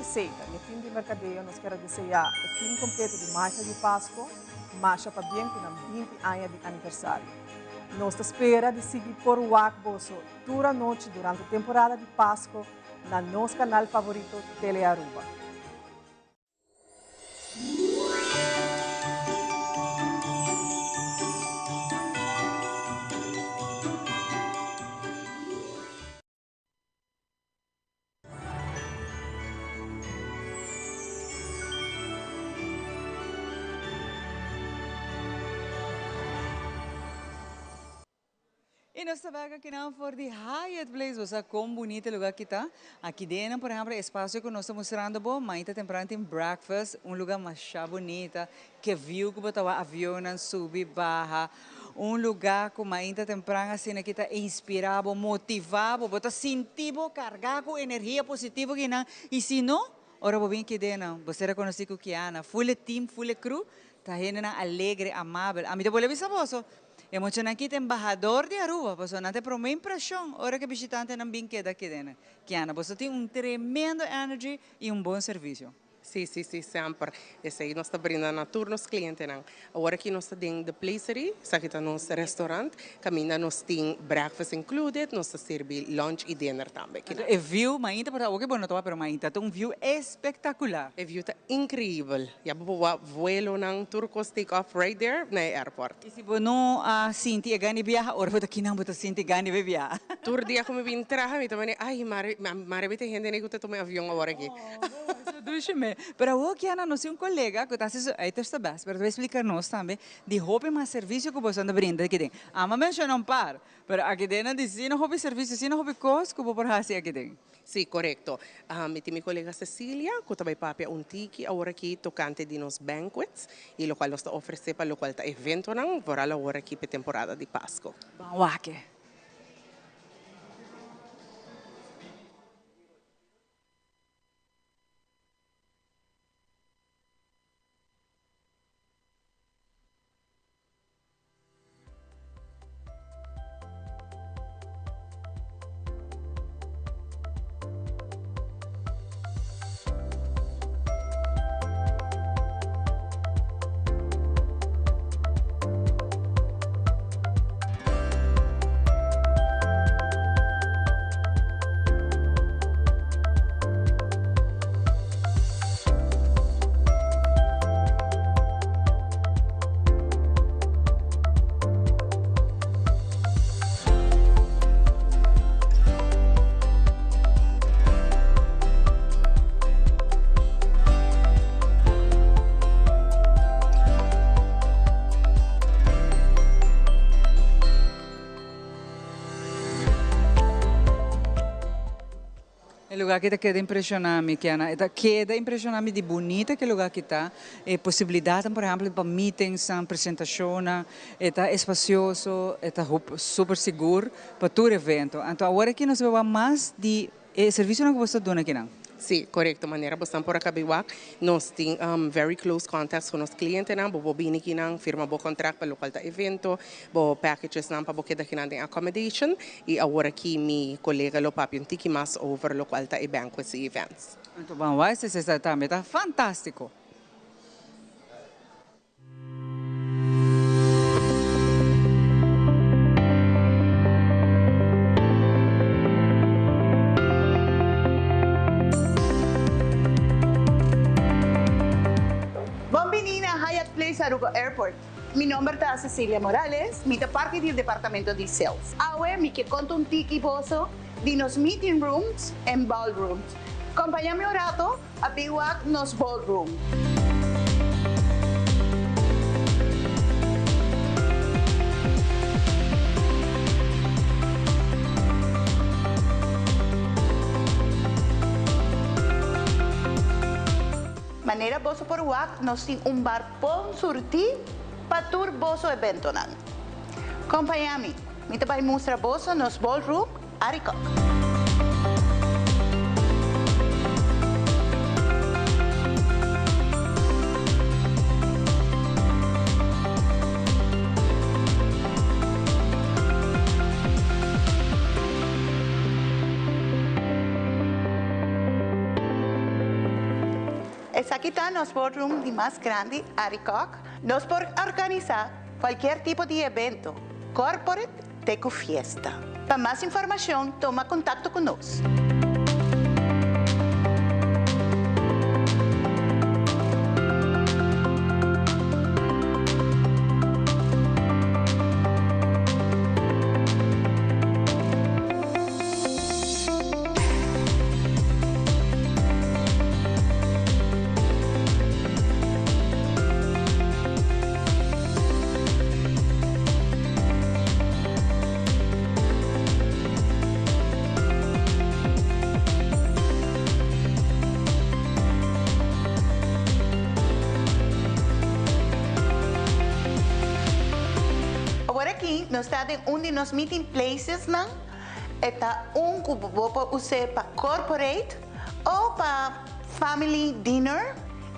Speaker 19: receita, no fim de mercadeio, nós queremos desejar o fim completo de Marcha de Páscoa, marcha para bem com 20 anos de aniversário. Nós espera de seguir por o Bosso toda a noite durante a temporada de Páscoa na nosso canal favorito Tele Aruba.
Speaker 3: E nós estamos aqui na for the Hyatt Place, você como bonito lugar que está. Aqui dentro, por exemplo, espaço que nós estamos mostrando, mas temprano tem breakfast, lugar mais bonito, que viu que botar avião subir, barra, lugar que mais temprano assim que está inspirado, motivado, botar sentido, carregado com energia positiva que não. E se não, ora vou vir aqui dentro, você reconhece que é full team, full crew, está gente alegre, amável. A mim te vou levar você. Emocionante aqui, embajador de Aruba, você não tem uma impressão, hora que visitante não vem aqui dentro. Kiana, você tem tremendo energy e bom serviço.
Speaker 4: Sim, sempre. Esse aí nós estamos brindando a todos os clientes. Agora que nós estamos dentro da placery, aqui está nosso restaurante, caminha nós temos breakfast included, nós servimos lunch e dinner também.
Speaker 3: E view, mainta, porque ok, bueno, pero mainta, tem view espetacular.
Speaker 4: O view está incrível. Já vou voar ng Turcos take off right there na airport.
Speaker 3: E se você não sente gani viajar, ora você aqui não você sente gani viajar.
Speaker 4: Tur dia como vim trabalhar, também, ai, mare tem gente que está tomando avião agora aqui.
Speaker 3: Duche-me. Pero o Kiana, nós temos colega que está aí está bem, pero vai explicar-nos também de roupa mais serviço que você anda brindando aqui dentro. Ama mencionar par, pero aqui dentro diz não roupa serviço, se não roupa coisa que você fazer aqui dentro.
Speaker 4: Sim, correto. Minha colega Cecília, que também papia tiki agora aqui tocante de nos banquets, e o qual nós está oferecendo para o qual está evento não, para agora aqui para temporada de Páscoa.
Speaker 3: Waque. lugar que queda impressionante, Kiana. Queda impressionante de bonita que lugar que está. Possibilidade, por exemplo, para meetings, apresentações, está espacioso, está super seguro para todo evento. Então, agora que nós vemos mais de serviço que você dá aqui, não?
Speaker 4: Sim, correto. Maneira bastante por acabar, nós temos very close contacts com os clientes, não? Bo bini aqui não, firma bo contrato para o local da evento, bo packages não para bo queda aqui não tem accommodation e agora aqui mi colega lo papi tiki mais over lo qual da banquets e events.
Speaker 3: Então, bom, vai ser exatamente, está fantástico.
Speaker 20: Aruba Airport. Mi nombre es Cecilia Morales, mi parte del departamento de sales. Ahora mi que conto un tiki boso de nos meeting rooms and ballrooms. Acompáñame un rato a biwak nos ballroom. Manera boso por wak, nos tem bar pon surti patur boso evento nan. Acompáñame, me te vai mostrar boso nos ballroom arikok. Esa aquí está nos ballroom de más grande, Aricoc. Nos por organizar cualquier tipo de evento, corporate, teco fiesta. Para más información, toma contacto con nosotros. Nos está en un de los meeting places, ¿no? Está un cubo para usar para corporate o para family dinner.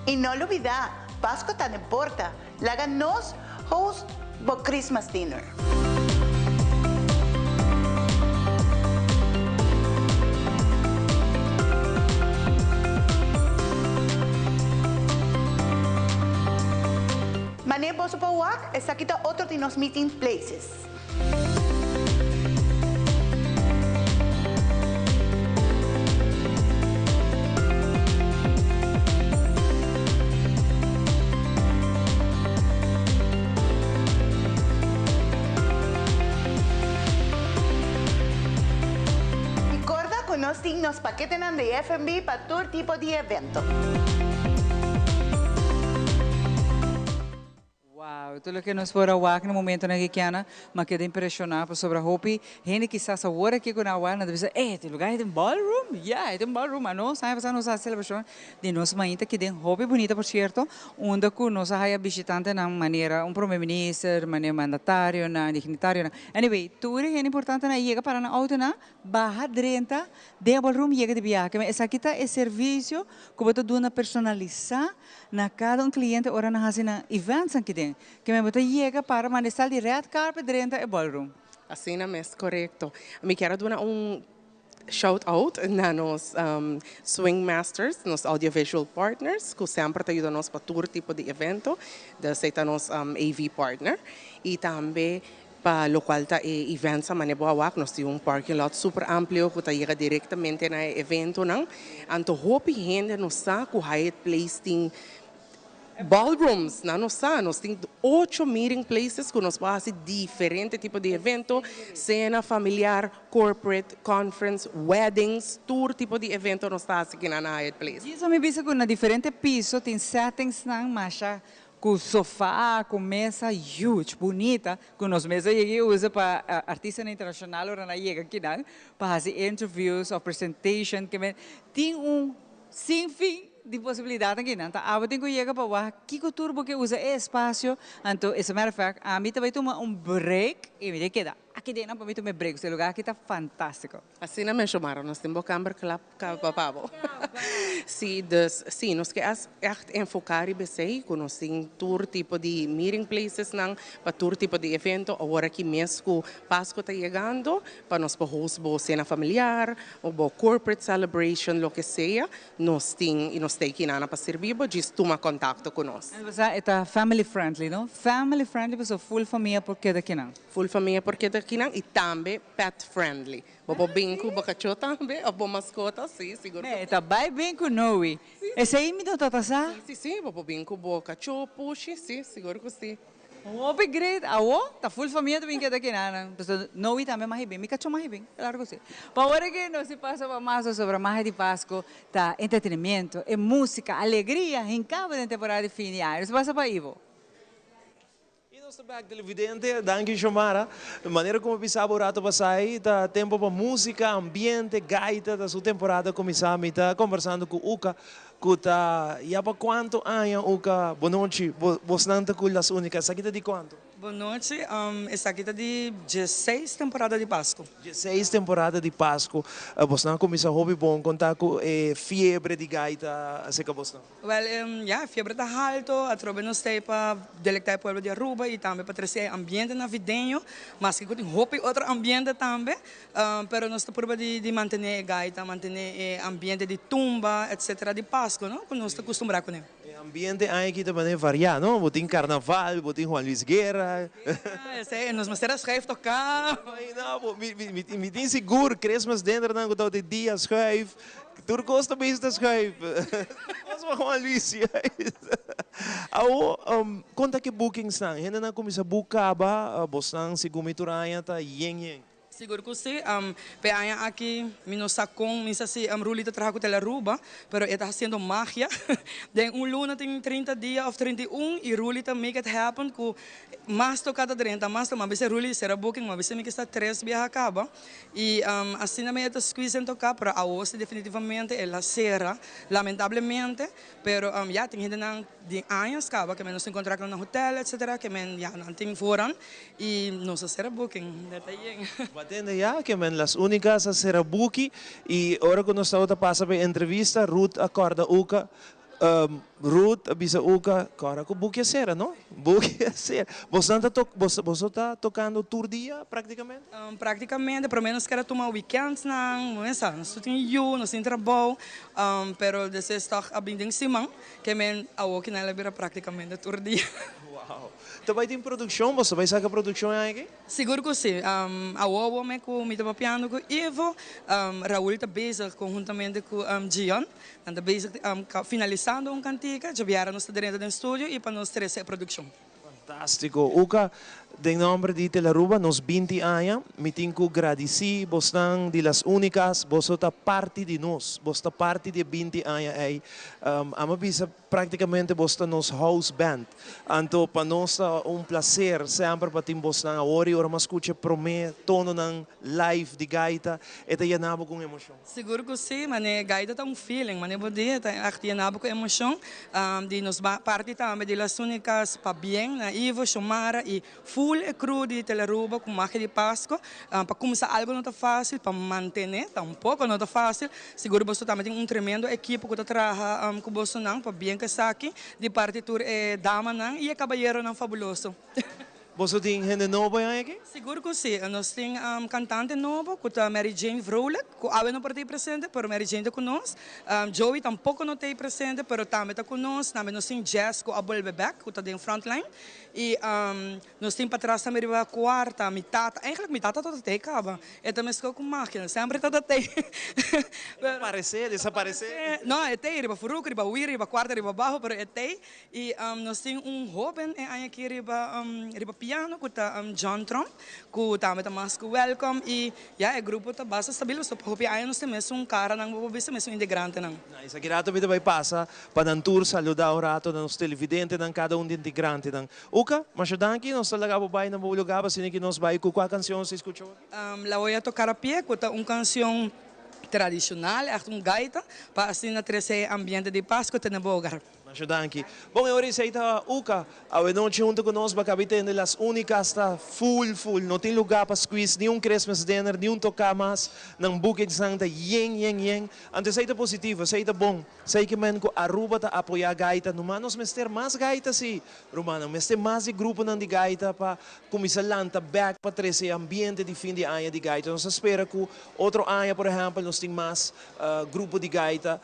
Speaker 20: Y no lo olvidar, Pascua tan importa. Láganos host para Christmas dinner. Mané Boso Pawak, está aquí otro de los meeting places. Recuerda que nos paquetes de F&B para todo tipo de evento.
Speaker 3: Wow, tudo que nós fora wak no momento na Gikiana, mas quedei impressionado sobre a Hopi. Gente que está agora aqui com a wak, na dizer, tem lugar tem ballroom? Yeah, tem ballroom, mas não sai para nossa celebração de nossa mainta que tem Hopi bonita por certo, onde com nossa raia visitante na maneira primeiro-ministro, maneira mandatário, na dignitário. Anyway, tudo é importante na chega para na auto na barra drenta de ballroom chega de viagem. Mas essa aqui tá é serviço que você dá personalizar na cada cliente ora na hasina events aqui dentro. Que me botou chega para manestar de red carpet dentro do ballroom.
Speaker 4: Assim é mesmo, correto. Me quero dar shout out na nos Swing Masters, nos audiovisual partners, que sempre te ajudam nos para todo tipo de evento, de ser nos AV partner. E também para lo qual ta events a Maneboawak, nós temos parking lot super amplio que ta chega diretamente na evento nang. Anto hopi gente nos sa ku Hyatt Place ting ballrooms, nós temos 8 meeting places que nós fazemos diferente tipo de evento, cena familiar, corporate, conference, weddings, todo tipo de evento nós fazemos aqui na Hyatt Place.
Speaker 3: Isso me disse que na diferente piso tem settings nang masha com sofá, com mesa huge, bonita, com as mesas que usa para artista internacional ou na chega aqui nang para fazer interviews ou presentation que tem sem fim de possibilidade aqui, não? Tá? Eu tenho que chegar para lá, que turbo que usa espaço, então, as a matter of fact, a mim também toma break e me queda. Aqui dentro para mim tomar break, esse lugar aqui está fantástico.
Speaker 4: Assim não me chamaram, nós temos câmera club capapavo. Sim, sim, nós queremos enfocar e pensar que nós temos todo tipo de meeting places, não, para todo tipo de evento, agora que mesmo Páscoa está chegando, para nós para host uma cena familiar, ou corporate celebration, lo que seja, nós temos aqui para servir, just toma contato com nós.
Speaker 3: É family friendly, não? Family friendly, mas full família porque daqui não.
Speaker 4: Full família porque daqui não e também pet friendly. Bobo bingo, bacachô também, a boa mascota, sim, seguro.
Speaker 3: Tá bem com Noe. Esse aí me dá tata
Speaker 4: Sim, bobo bingo, bacachô, puxa, sim, seguro que sim.
Speaker 3: Oh, great. Tá full família também que daqui não. Então, Noe também mais bem, me cachou mais bem, claro que sim. Para agora que nós se passa para mais sobre a Magia de Páscoa, tá entretenimento, é música, alegria, em cabo da temporada de fim de ano. Isso passa para Ivo.
Speaker 2: Nosso back televidente, danke Xiomara. De maneira como pensava o rato passai, tá tempo para música, ambiente, gaita, da sua temporada começar, me tá conversando com o Uca, que tá, e há para quanto anos Uca, boa noite, você não tá com as únicas, aqui tá de quanto?
Speaker 21: Boa noite, esta aqui está de 16 temporada de Páscoa.
Speaker 2: 16 temporada de Páscoa. Você não começa a hobby bom, contar com fiebre de gaita, assim que você não?
Speaker 21: Well, ja, fiebre está alto, a trobe nos tem para delectar o povo de Aruba e também para trazer ambiente navideño, mas que tem hobby outro ambiente também, pero nós estamos por de manter a gaita, manter ambiente de tumba, etc. de Páscoa, não? Que nós estamos acostumados com ele.
Speaker 2: O ambiente aqui também varia, não? Botem carnaval, botem Juan Luis Guerra.
Speaker 21: Nós mas schrijf tocar.
Speaker 2: Não, me tem seguro, Christmas dentro não que de dia schrijf. Tu gosta bem de schrijf. Mas Juan Luis. Conta que bookings não, ainda não começa a buscar, bostan se gumituranya ta yeng.
Speaker 21: Seguro que sim, peanya aqui, menos sacon, menos assim, rulita trago tela ruba, pero está fazendo magia. Den luna tem 30 dias ou 31 e rulita make it happen com mais tocada 30, mais uma vez ruli será booking, uma vez me que está 3 dias acaba e assim na meia está squeeze em tocar para a hoje definitivamente ela será, lamentavelmente, pero já tem gente não de anos acaba que menos encontrar no hotel, etc. que men já não tem foram e não será booking, detalhe.
Speaker 2: Batendo já que men las únicas a ser buki e agora que nós estamos a passar para entrevista, Ruth acorda uka, Ruth avisa uka, cara que buki a ser, não? Buki a ser. Você está tocando tour dia praticamente?
Speaker 21: Praticamente, pelo menos quero tomar weekends não é só, nós temos nós temos trabalho, pero desse está abrindo em cima, que men a o que não é praticamente tour dia.
Speaker 2: Também tem produção, você vai sacar produção aqui?
Speaker 21: Seguro que sim. A Owo me com me estava piano com Ivo, Raul está bezig conjuntamente com Gian, está bezig finalizando cantica, já vieram nós dentro do estúdio e para nós ter essa produção.
Speaker 2: Fantástico. Uka, de nome de Telaruba, nos 20 anos, me tenho que agradecer, você de las únicas, você está parte de nós, você está parte de 20 anos aí. A minha praticamente você nos house band. Então, para nós é prazer sempre para ter você na hora e mas escuta promê, tono ng live de gaita, e te yanabo com emoção.
Speaker 21: Seguro que sim, mas gaita tá feeling, mas podia tá yanabo com emoção. De nos parte também de las únicas para bem, na Ivo, Xomara e full e cru de Telaruba com magia de Páscoa. Para começar algo não está fácil, para manter, tampouco não está fácil. Seguro você também tem tremendo equipe que está trabalhando com você não, para bem que está aqui, de partitura dama não e cabalheiro não fabuloso.
Speaker 2: Você tem gente nova aqui?
Speaker 21: Seguro que sim. Nós temos cantante novo, que é Mary Jane Vrolijk, que ela não pode presente, mas Mary Jane está conosco. Joey tampouco não está presente, mas também está conosco. Nós temos Jess, que é a Bolbebeck, que está em frontline. E nós temos para trás também a quarta, mitad. Eigenlijk mitad está toda acaba. E também estou com máquina, sempre está até.
Speaker 2: Desaparecer?
Speaker 21: Não, é tem, riba furuk, riba uir, riba quarta, riba baixo, mas é tem. E nós temos jovem aqui, riba piano, que está John Trump, que também está mais welcome e o grupo está bastante estável, só porque aí nós temos cara não vou ver mesmo integrante não.
Speaker 2: Isso aqui rato vai passar para o tour saludar o rato nos televidentes de cada integrante não. Uka, mas danke nós talagabo vai na lugar para que nós vai com qual canção se escutou?
Speaker 21: La voy a tocar a pie, que é canção tradicional, é gaita, para assim na trazer ambiente de Páscoa tem bom lugar.
Speaker 2: Danke. Bom, agora isso aí está Uka. A noite junto conosco, para habitando as únicas está full. Não tem lugar para squeeze, nenhum Christmas dinner, nenhum tocar mais. Não buque de sangue, yeng. Antes aí está positivo, isso aí está bom. Sei que men a Aruba está apoiar a gaita. No manos mester mais gaita sim. Romano, mester mais de grupo de gaita para começar a back para trazer ambiente de fim de ano de gaita. Nós espera que outro ano, por exemplo, nós temos mais grupo de gaita.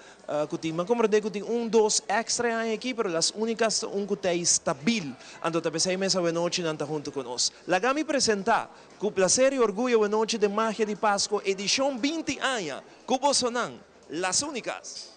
Speaker 2: Mas como eu tenho 1, 2 extra aqui, pero as únicas que é estabil. Então, talvez aí mesa a noite não está junto conosco. Lagami apresentar, com prazer e orgulho, a noite de Magia de Páscoa, edição 20 anos, com Bosonan, las únicas.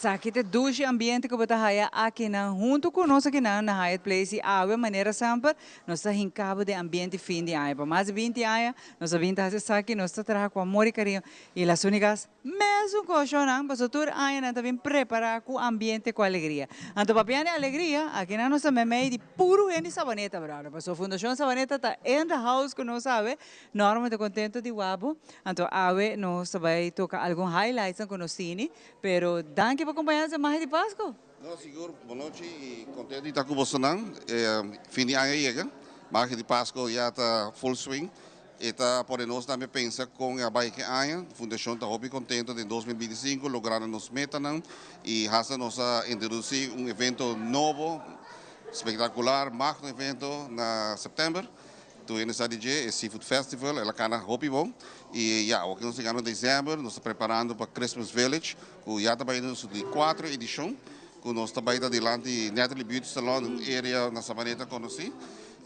Speaker 3: Sakit douche ambiente que bota haya aqui na junto conosco aqui na Hyatt Place e a maneira sempre nós em cabo de ambiente fim de ano. Para mais de 20 anos nós vimos fazer aqui nós trabalhamos com amor e carinho e as únicas mesmo coxonan para todo ano nós também preparar com ambiente com alegria. Então para piano alegria aqui na nossa meme de puro em Sabaneta, brother. Para a Fundação Sabaneta está in the house que nós sabe, normalmente contento de wabo. Então ave nós vai tocar algum highlights com nós cine, pero danke para acompanhar a Magia de Páscoa.
Speaker 6: No, seguro, boa noite e contente de estar com você. Fim de ano chega, Magia de Páscoa já está full swing. E por nós também pensa com a bike ano, a Fundação está muito contente de 2025, logrando nos metas e hasta nos introduzir evento novo, espetacular, magno evento na setembro. Tu nessa DJ, o Seafood Festival, ela cana Hopi bom. E já, o que nós chegamos em dezembro, nós estamos preparando para Christmas Village, que já está indo de 4 edições, que nós estamos indo adiante Natalie Beauty Salon, área na Sabaneta conheci.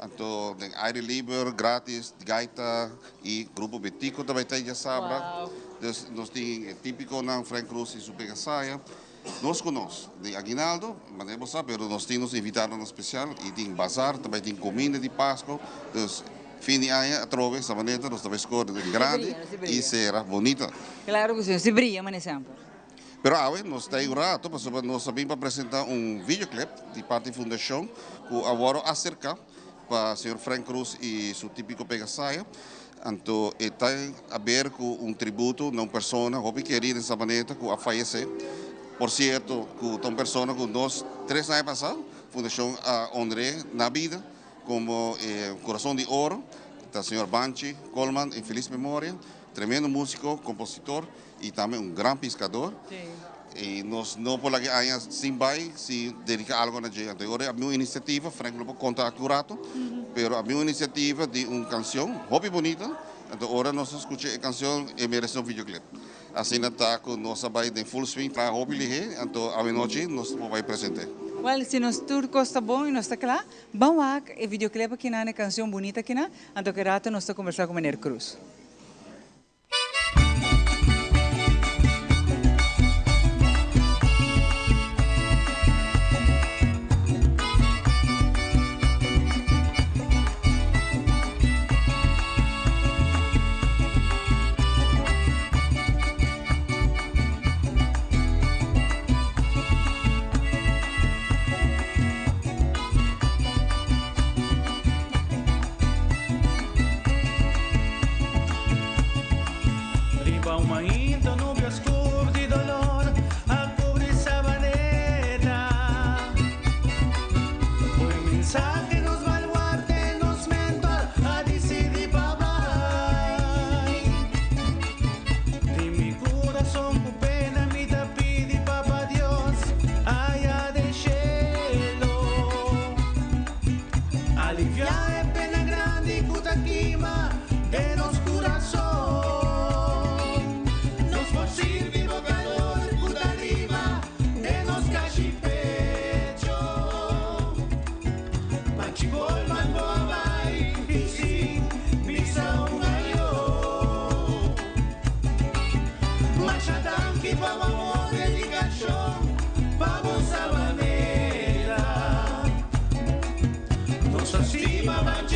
Speaker 6: Então, aire livre, grátis, gaita e grupo Betico também tem já sabra. Nós temos típico na Frank Cruz e Super Saia. Nós conosco, de Aguinaldo, mas não sabe, mas nós temos invitado especial e tem bazar, também tem comida de Páscoa. Então, fim de ano, através da Sabaneta, nós também escolhemos grande e será bonita.
Speaker 3: Claro que sim, se brilha, mas sempre.
Speaker 6: Pero agora nós temos um rato, nós sabemos para apresentar videoclip de parte da Fundação, que agora acerca para o Sr. Frank Cruz e seu típico Pegasaia. Então, está a ver com tributo a uma pessoa, que querida em Sabaneta, que a faleceu. Por certo, que uma pessoa que nós, 3 anos passados, a Fundação André na vida, como Coração de Ouro, está o Sr. Banchi Coleman, em feliz memória, tremendo músico, compositor e também grande pescador. Sim. E nós não podemos se dedicar a algo na gente. Agora, a minha iniciativa, Frank não conta accurato, mas a minha iniciativa de uma canção, hobby bonita, então agora nós escutamos a canção e merece videoclip. Assim, está com nossa baile em full swing para hobby lihe, então a noite nós vamos apresentar.
Speaker 3: Well, se nós tudo está bom e nós está claro, vamos a o videoclip aqui na canção bonita aqui na, então que rato nós estamos conversando com o Maner Cruz.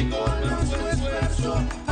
Speaker 11: Con nuestro esfuerzo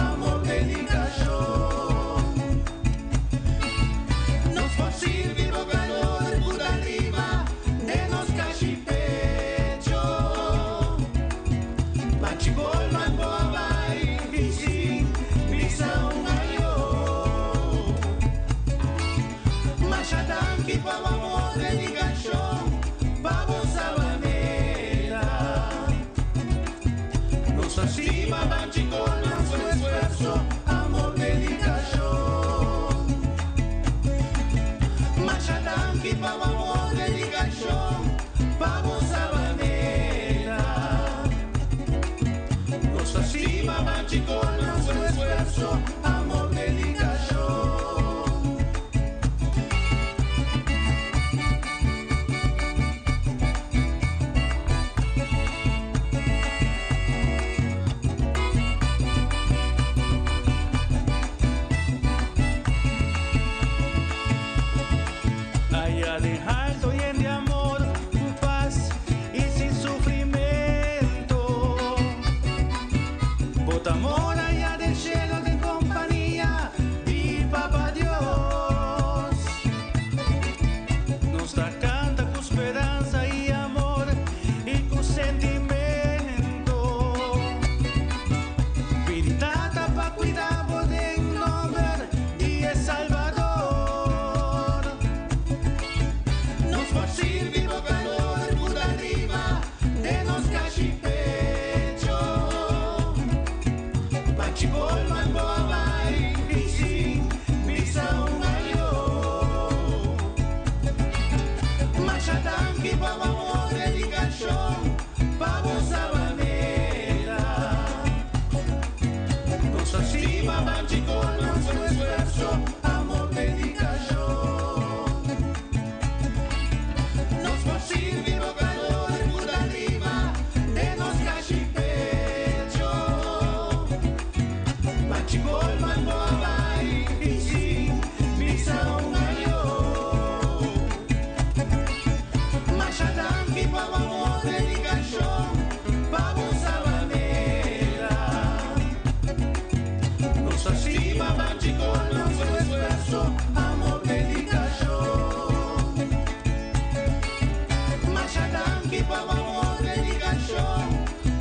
Speaker 11: aquí pagamos dedicación,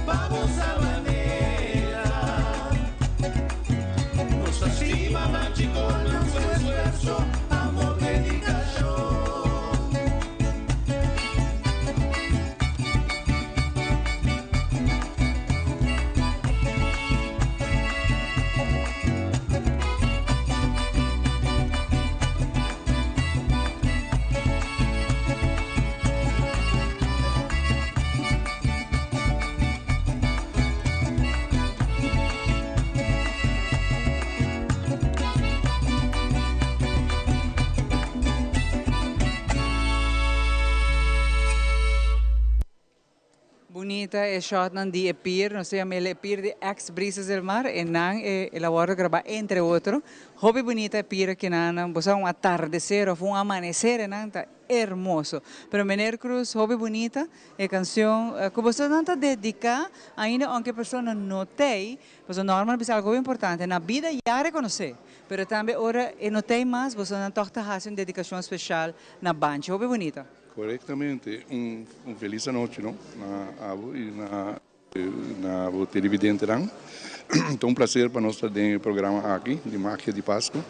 Speaker 11: vamos a manera. Nos estima Banchi con nuestro esfuerzo, amor, dedicación.
Speaker 3: Bonita é shot nan di epir, nós temos ele epir de ex brisas del mar e nan elabora gravar entre outro. Hobby bonita epir que nan você um atardecer ou um amanhecer nan tá hermoso. Pero Mener Cruz, hobby bonita é canção que você não tá dedica ainda aunque a pessoa não tem, mas normal é algo importante na vida já reconhecer. Pero também ora e não tem mais, você não toca fazer uma dedicação especial na banda. Hobby bonita.
Speaker 8: Corretamente, feliz noite, não? Na abo e na televidente, não? Então, prazer para nós ter programa aqui de Magia de Páscoa.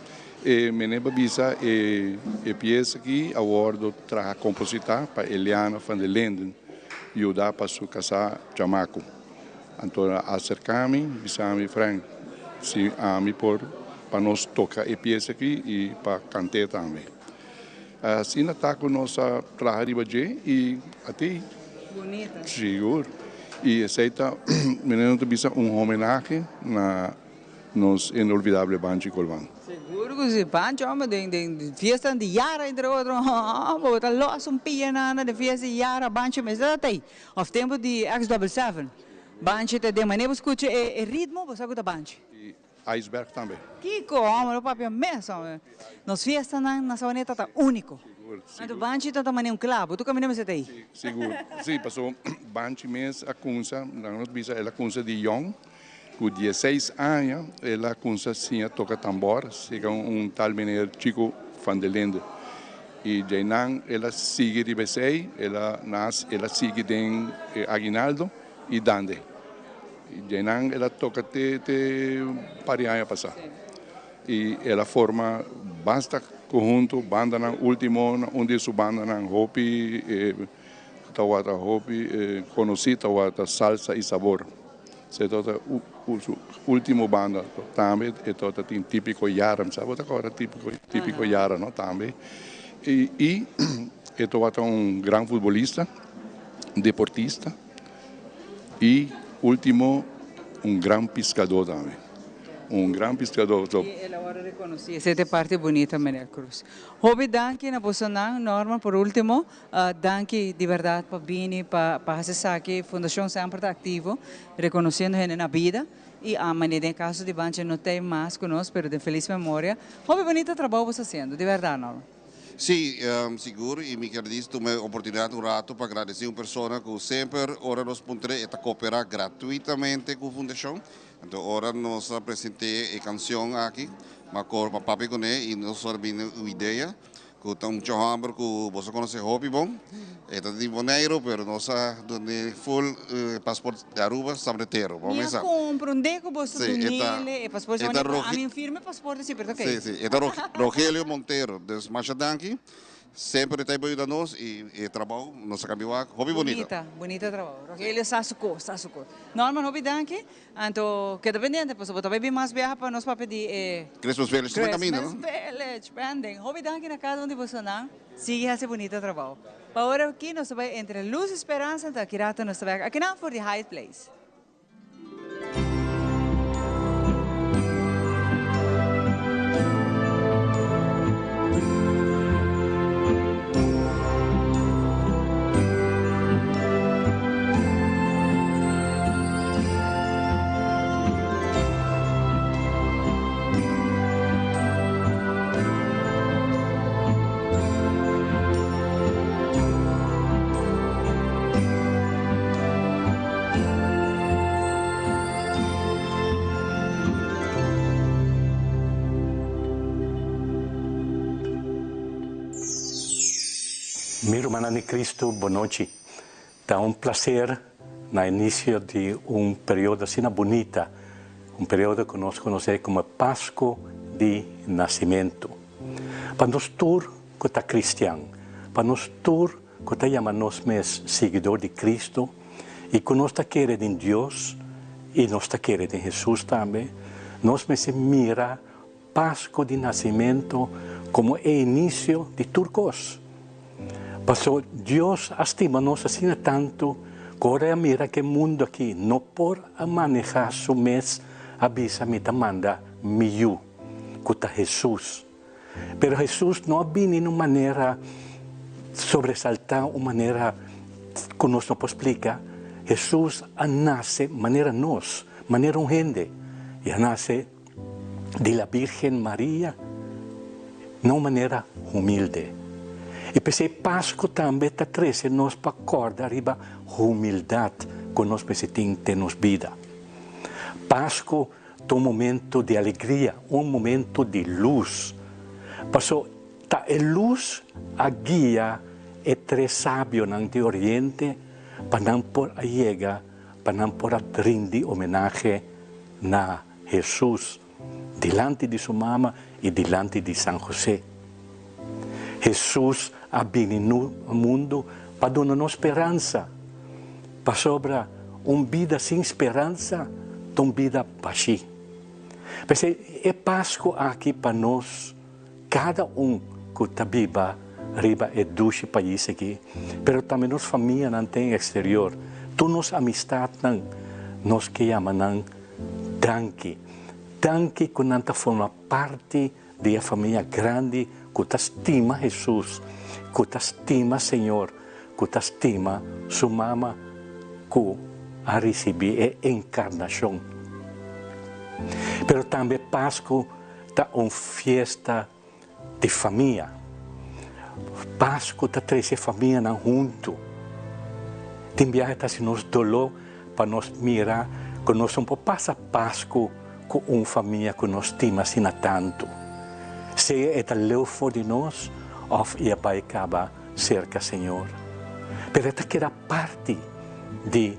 Speaker 8: E me babisa e peça aqui a bordo tra compositar para Eliana van der Linden e ajudar para sua casa chamaco. Então, acercar-me, bisame Frank, se ami por para nós tocar e peça aqui e para cantar também. Assim está com nossa trabalho e até
Speaker 3: bonita.
Speaker 8: Seguro. E aceita menino bisa homenagem na nos inolvidável Banchi Colvan.
Speaker 3: Seguro que se Banchi homem de fiesta de Yara entre outros, botar los pia na de fiesta de Yara Banchi mas até of tempo de X77. Banchi te de maneira escute e ritmo você escuta Banchi.
Speaker 8: Iceberg também.
Speaker 3: Que como o papel mesmo. Nos fiestas na sabaneta tá único. Então Banchi tá também um clavo. Tu caminha mais até aí.
Speaker 8: Seguro. Sim, passou Banchi mês a kunsa, nós bisa ela kunsa de Young, com 16 anos, ela kunsa sim toca tambor, chega tal menino Chico van der Linden. E Jainan ela sigue de BC, ela sigue de Aguinaldo e Dande. Jainan ela toca te pariaia passar. E ela forma basta conjunto banda na último onde su banda na Hopi tawata Hopi conhecida tawata salsa e sabor. Se tota último banda também é tota tem típico Yara, sabe agora típico Yara, não também. E é tota grande futebolista, deportista e último, grande pescador também. Grande pescador.
Speaker 3: E ela agora reconhece essa parte bonita, Maria Cruz. Hobby danke na Bosanang, Norma, por último, danke de verdade para Bini, para fazer aqui, Fundação sempre está ativo, reconhecendo ele na vida. E a maneira, em caso de Banchi, não tem mais conosco, mas de feliz memória. Hobby bonito trabalho você fazendo, de verdade, Norma.
Speaker 6: Sim, seguro, e me quero dizer, uma oportunidade um rato para agradecer uma pessoa que sempre ora nos pontere e cooperar gratuitamente com a Fundação. Então, ora nós apresentei a canção aqui, mas com o papai com ele, e nós sabemos a ideia, que está chamado que você conhece Hopi bom, é de Bonaire, mas nós temos full passaporte de Aruba, sabreteiro.
Speaker 3: Vamos começar. Compro um deco, você tem passaporte de Aruba, a minha firma passaporte sim, pero ok.
Speaker 6: Sim, é Rogelio Monteiro, dos Machadanqui. Sempre está ajudando nós e trabalho, nossa caminhada, hobby bonita.
Speaker 3: Bonita trabalho. Rogelio Sasuko. Norman, hobby danke. Então, queda pendiente, pois eu também mais viajar para nós para pedir
Speaker 6: Christmas Village na caminho,
Speaker 3: não? Christmas Village, branding. Hobby danke na casa onde você não, sigue esse bonito trabalho. Para agora aqui, nós vamos entre luz e esperança, então aqui nós vamos aqui não for the Hyatt Place.
Speaker 22: Minha irmã de Cristo, boa noite.
Speaker 7: Está un placer na inicio de un periodo así bonita, un periodo que nos conocemos como Pascua de Nascimento. Para nós todos que está cristiano, para nós todos que está llamamos seguidor de Cristo e que nós está querendo em Deus e nós está querendo em Jesus também, nós se mira Pascua de Nascimento como o início de turcos. Pasó Deus estima-nos assim tanto que agora mira que o mundo aqui não por manejar seu mês avisa me manda miú que está Jesus. Pero Jesus não vem de uma maneira sobressaltar, uma maneira que nós não podemos explicar. Jesus nasce de maneira nós, maneira gente. E nasce de la Virgen Maria, não maneira humilde. E pensei, Páscoa também está crescendo nós para acordar arriba humildade que nós precisamos ter nos vida. Páscoa é um momento de alegria, um momento de luz. Passou a luz a guia e três sábios do Oriente para não por a chegar, para não por a render homenagem a Jesus delante de sua mama e delante de São José. Jesus ha vindo no mundo para dar-nos esperança, para sobrar uma vida sem esperança, uma vida vazia. Mas é Páscoa aqui para nós, cada que está viva, riba é 12 países aqui, mas também nossa família não tem exterior, toda nossa amistade nós que chamamos danke. Danke que não forma parte da família grande que te estima Jesus, que te estima Senhor, que te estima sua mama, que a receber a encarnação. Pero também Páscoa é uma festa de família. Páscoa está traz a família junto. Também está se nos dolor para nos mirar que nós não podemos passar Páscoa com uma família que nos estima assim tanto. Se é leu de nós, ou vai acabar cerca Senhor. Pero esta que era parte de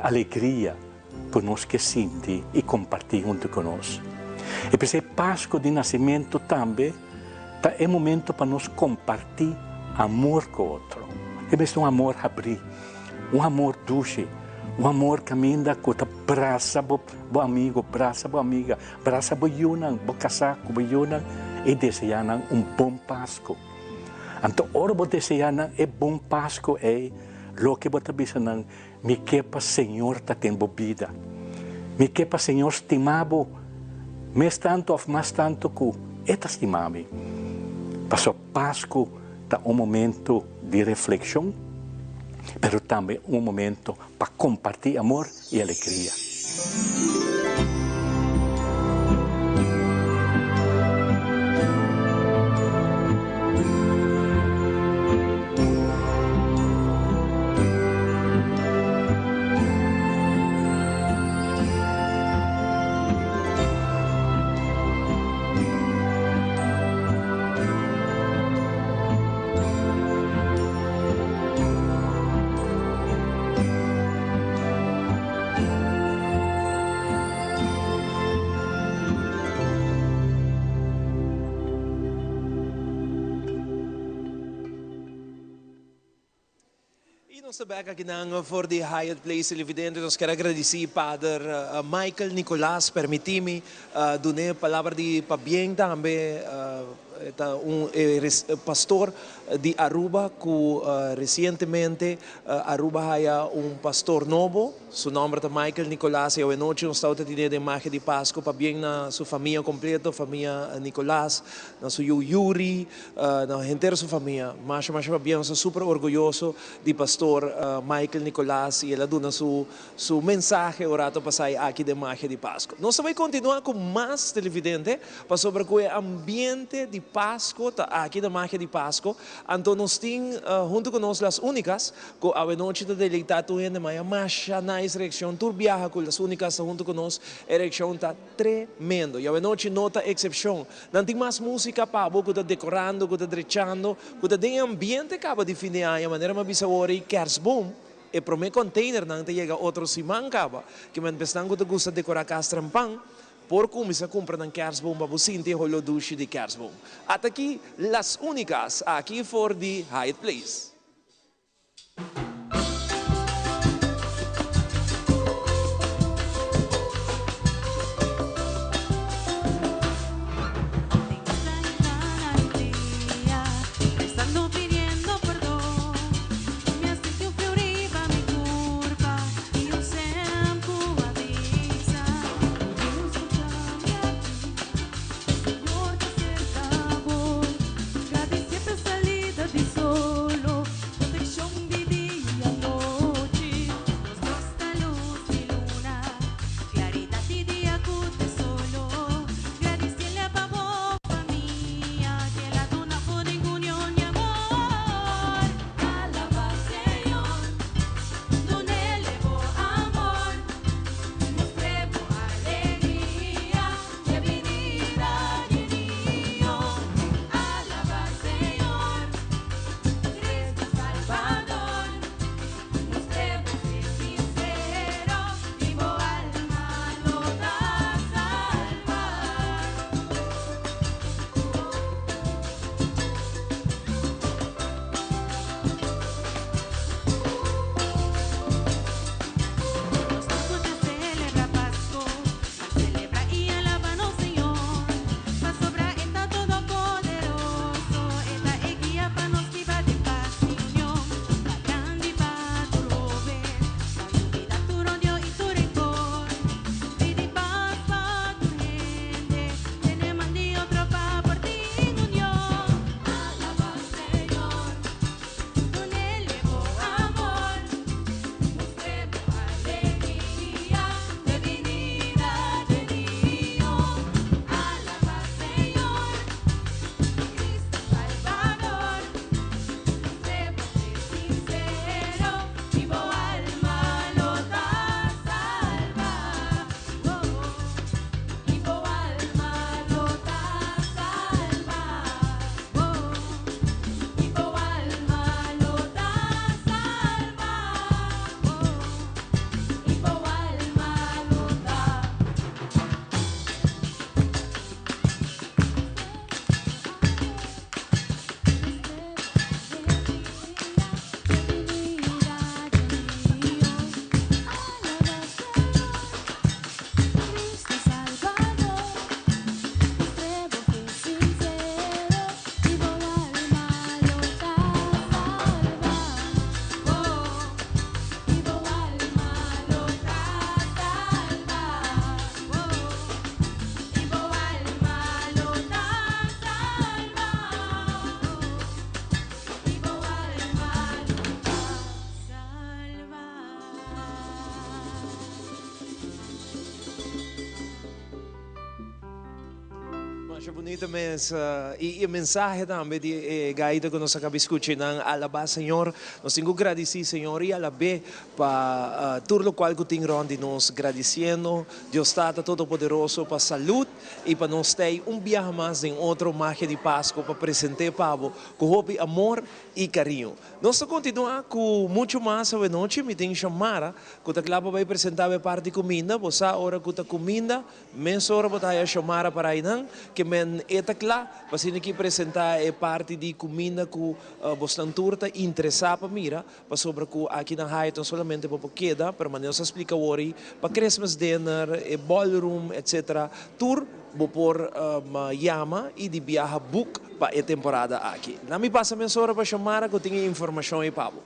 Speaker 7: alegria que nós que sente e compartilhar junto conosco. E pensei, Páscoa de Nascimento também é momento para nós compartilhar amor com o outro. É um amor abrir, um amor doce, um amor que ainda que abraça o amigo, abraça a amiga, abraça o yunang, o casaco, o yunang, e desejar bom Páscoa. Então, ora você desejar bom Páscoa é lo que você bisa me quepa Senhor está tendo vida. Me quepa Senhor estimado, mais tanto ou mais tanto que é estimado. Passou Páscoa é momento de reflexão, mas também momento para compartilhar amor e alegria.
Speaker 2: Nós estamos aqui for the Hyatt Place Televidente. Nós queremos agradecer Padre Michael Nicolás, permitir-me dar a palavra de Pabien também, pastor de Aruba, que recentemente Aruba haya pastor novo, seu nome é Michael Nicolás, e hoje noite nós estamos tendo a imagem de Páscoa para bem na sua família completa, família Nicolás, na sua Yuri, na inteira sua família. Mas para bem, nós super orgulhoso de pastor Michael Nicolás e ele dá sua mensagem orado para sair aqui da imagem de Páscoa. Nós vamos continuar com mais televidente para sobre o ambiente de Páscoa, aqui da imagem de Páscoa. Então nós temos junto com nós as únicas, que a noite da deleitado em Maia, mas na reação, tu viaja com as únicas junto com nós, a reação está tremendo. E a noite nota exceção. Não tem mais música para que está decorando, que está drechando, que está em ambiente que acaba de fim de ano, a maneira mais bisa ori, kersboom, e prome container nang te llega outro simang kaba, que men bestang ko gusta decorar castrampang, por começar a comprar na Kersboom, babusinte holo dushi de Kersboom. At aqui, las únicas, aqui for the Hyatt Place. Acho bonito mesmo. E a mensagem também de gaita que nós acabamos escutando, alabá, Senhor, nós temos que agradecer, Senhor, e alabé para tudo o qual que tem de nós agradecendo. Deus está todo poderoso para saúde e para nós ter viagem mais em outro marca de Páscoa para apresentar Pablo com hobby, amor e carinho. Nós continuamos com muito mais hoje noite, me tem chamada, que a clava vai apresentar a parte de comida, você hora que a comida, menos hora para chamar para aí, que men etakla pasin aqui apresentar é parte de comida que bostan turta interessa para mira para sobre que aqui na Hyatt não somente para queda para maneira se explica hoje para Christmas dinner e ballroom etc tour por yama e de viaja book para a temporada aqui. Na me passa mensura para chamar que eu tenho informação e Pablo.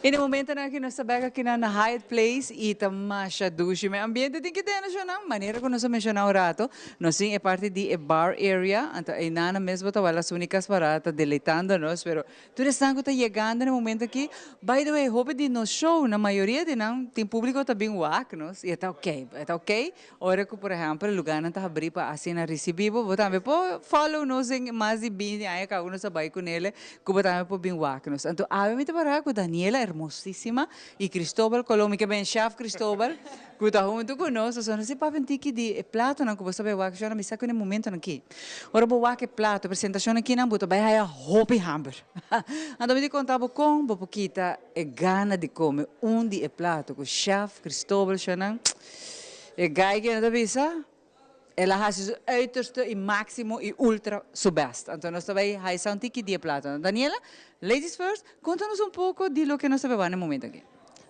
Speaker 3: E no momento na que nós sabemos que na Hyatt Place e tamasha dushi, may ambiente din kita na siya na maneira ko nós mencionar o rato, nós sim é parte de bar area, então aí na mesmo tá as únicas para tá deleitando-nos, pero tu estás ko tá chegando no momento aqui, by the way, hope de no show na maioria de não tem público tá bem wak, nos, e tá ok, ora que por exemplo lugar não tá abrir para assim na recibivo, vou também po follow nos em mais de bem aí ka uno sabay com ele, que vou também po bem wak, nos, então a mim te para com Daniela hermosísima, e Cristóbal Colombi, que bem chef Cristóbal, que está junto conosco, só não se pode tiki de prato, não, que você vai ver, que já não me sabe no momento aqui. Ora, vou ver que prato, apresentação aqui, não, vai haver hopi hamburger. Então, me contava com, vou pouquita, é gana de comer de prato, com chef Cristóbal, já não, é gai que não bisa. Ela faz o uiterste e máximo e ultra seu best. Então, nós também fazemos um tiki de prato. Daniela, ladies first, conta-nos pouco de lo que nós vamos no momento aqui.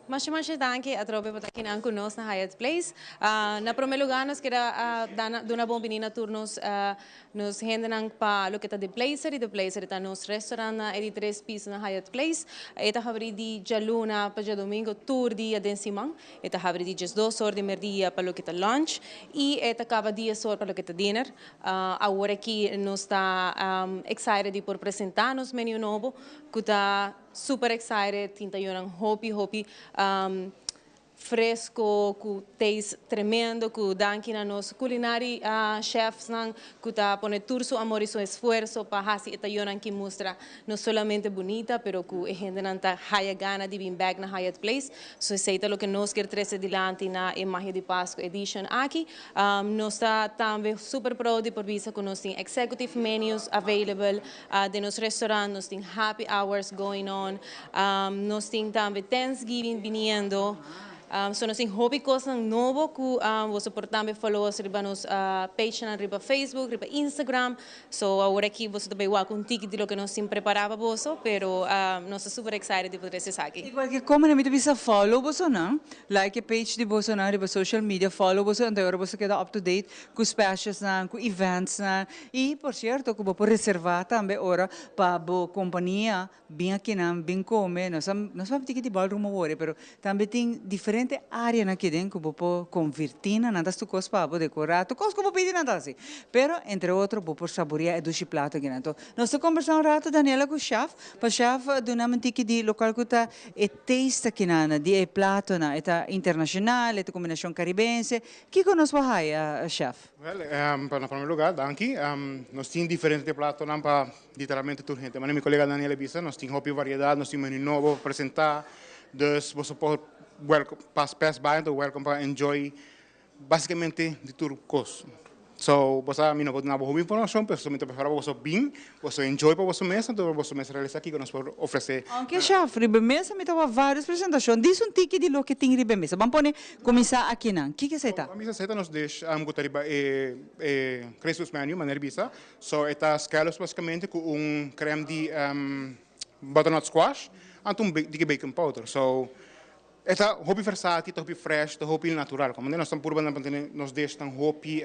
Speaker 5: Mas danke a tropa para aqui com nós na Hyatt Place. Na primeiro lugar, nós queremos dar uma boa menina turnos nos rendem para o que está de Blazer e de Blazer está nos restaurante de 3 pisos na Hyatt Place. Eta habri de jaluna para domingo tour dia de Simão. Eta habri de 2 horas de merdia para o que está lunch e eta acaba 10 horas para o que está dinner. Agora aqui nós está excited por apresentar-nos menu novo que está super excited, tinta yung hopi fresco, com taste tremendo, com danke na nos culinary chefs nang, que tá pone todo su amor y su esfuerzo para hacer esta yonan que muestra no solamente bonita, pero que gente nanta haya gana de vir back na Hyatt Place. So seita lo que nos quer trazer dilante na Magia de Pascua edition aqui. Nos está também super proud por visa que nós tem executive menus available de nos restaurantes, nós tem happy hours going on, nós tem também Thanksgiving viniendo. So nós temos hobby coisas novo que você pode também follow us riba nos page na riba Facebook, riba Instagram. So agora aqui você também vai com um ticket de lo que nós temos preparado para você, pero nós estamos super excited de poder ser aqui.
Speaker 3: Igual que como na minha bisa follow você não, like a page de você não, riba social media follow você, então agora você queda up to date com specials na, com events na, e por certo que você pode reservar também ora para a companhia bem aqui na, bem come, nós vamos ticket de ballroom agora, pero também tem diferentes área aqui dentro que você convertir na das tu coisas para decorar, tu coisas que você pedir nada assim. Pero entre outros, você saborear e doce prato aqui dentro. Nós estamos conversando rato Daniela com o chef, para o chef do nome de local que está e taste aqui na de prato na eta internacional, eta combinação caribense. Que conosco a chef?
Speaker 22: Well, para primeiro lugar, danke. Nós temos diferentes pratos para literalmente toda gente. Mas minha colega Daniela Bisa, nós temos hobby variedade, nós temos menu novo apresentar. Dus você pode pass by, então welcome para enjoy basicamente de tudo coisa. So, você não pode dar boa informação, mas somente para você bem, você enjoy para você mesmo, então você mesmo realiza aqui que nós podemos oferecer.
Speaker 3: Aunque chef, riba mesa me tava várias apresentações. Diz um tique de lo que tem riba mesa. Vamos pôr começar aqui não. Que você tá?
Speaker 22: Começar você nos deixa gota riba Christmas menu, maneira bisa. So, eta scallops basicamente com creme de butternut squash, então de bacon powder. So, esta hobby versátil, hobby fresh, hobby natural. Como nós estamos procurando nos deixar hobby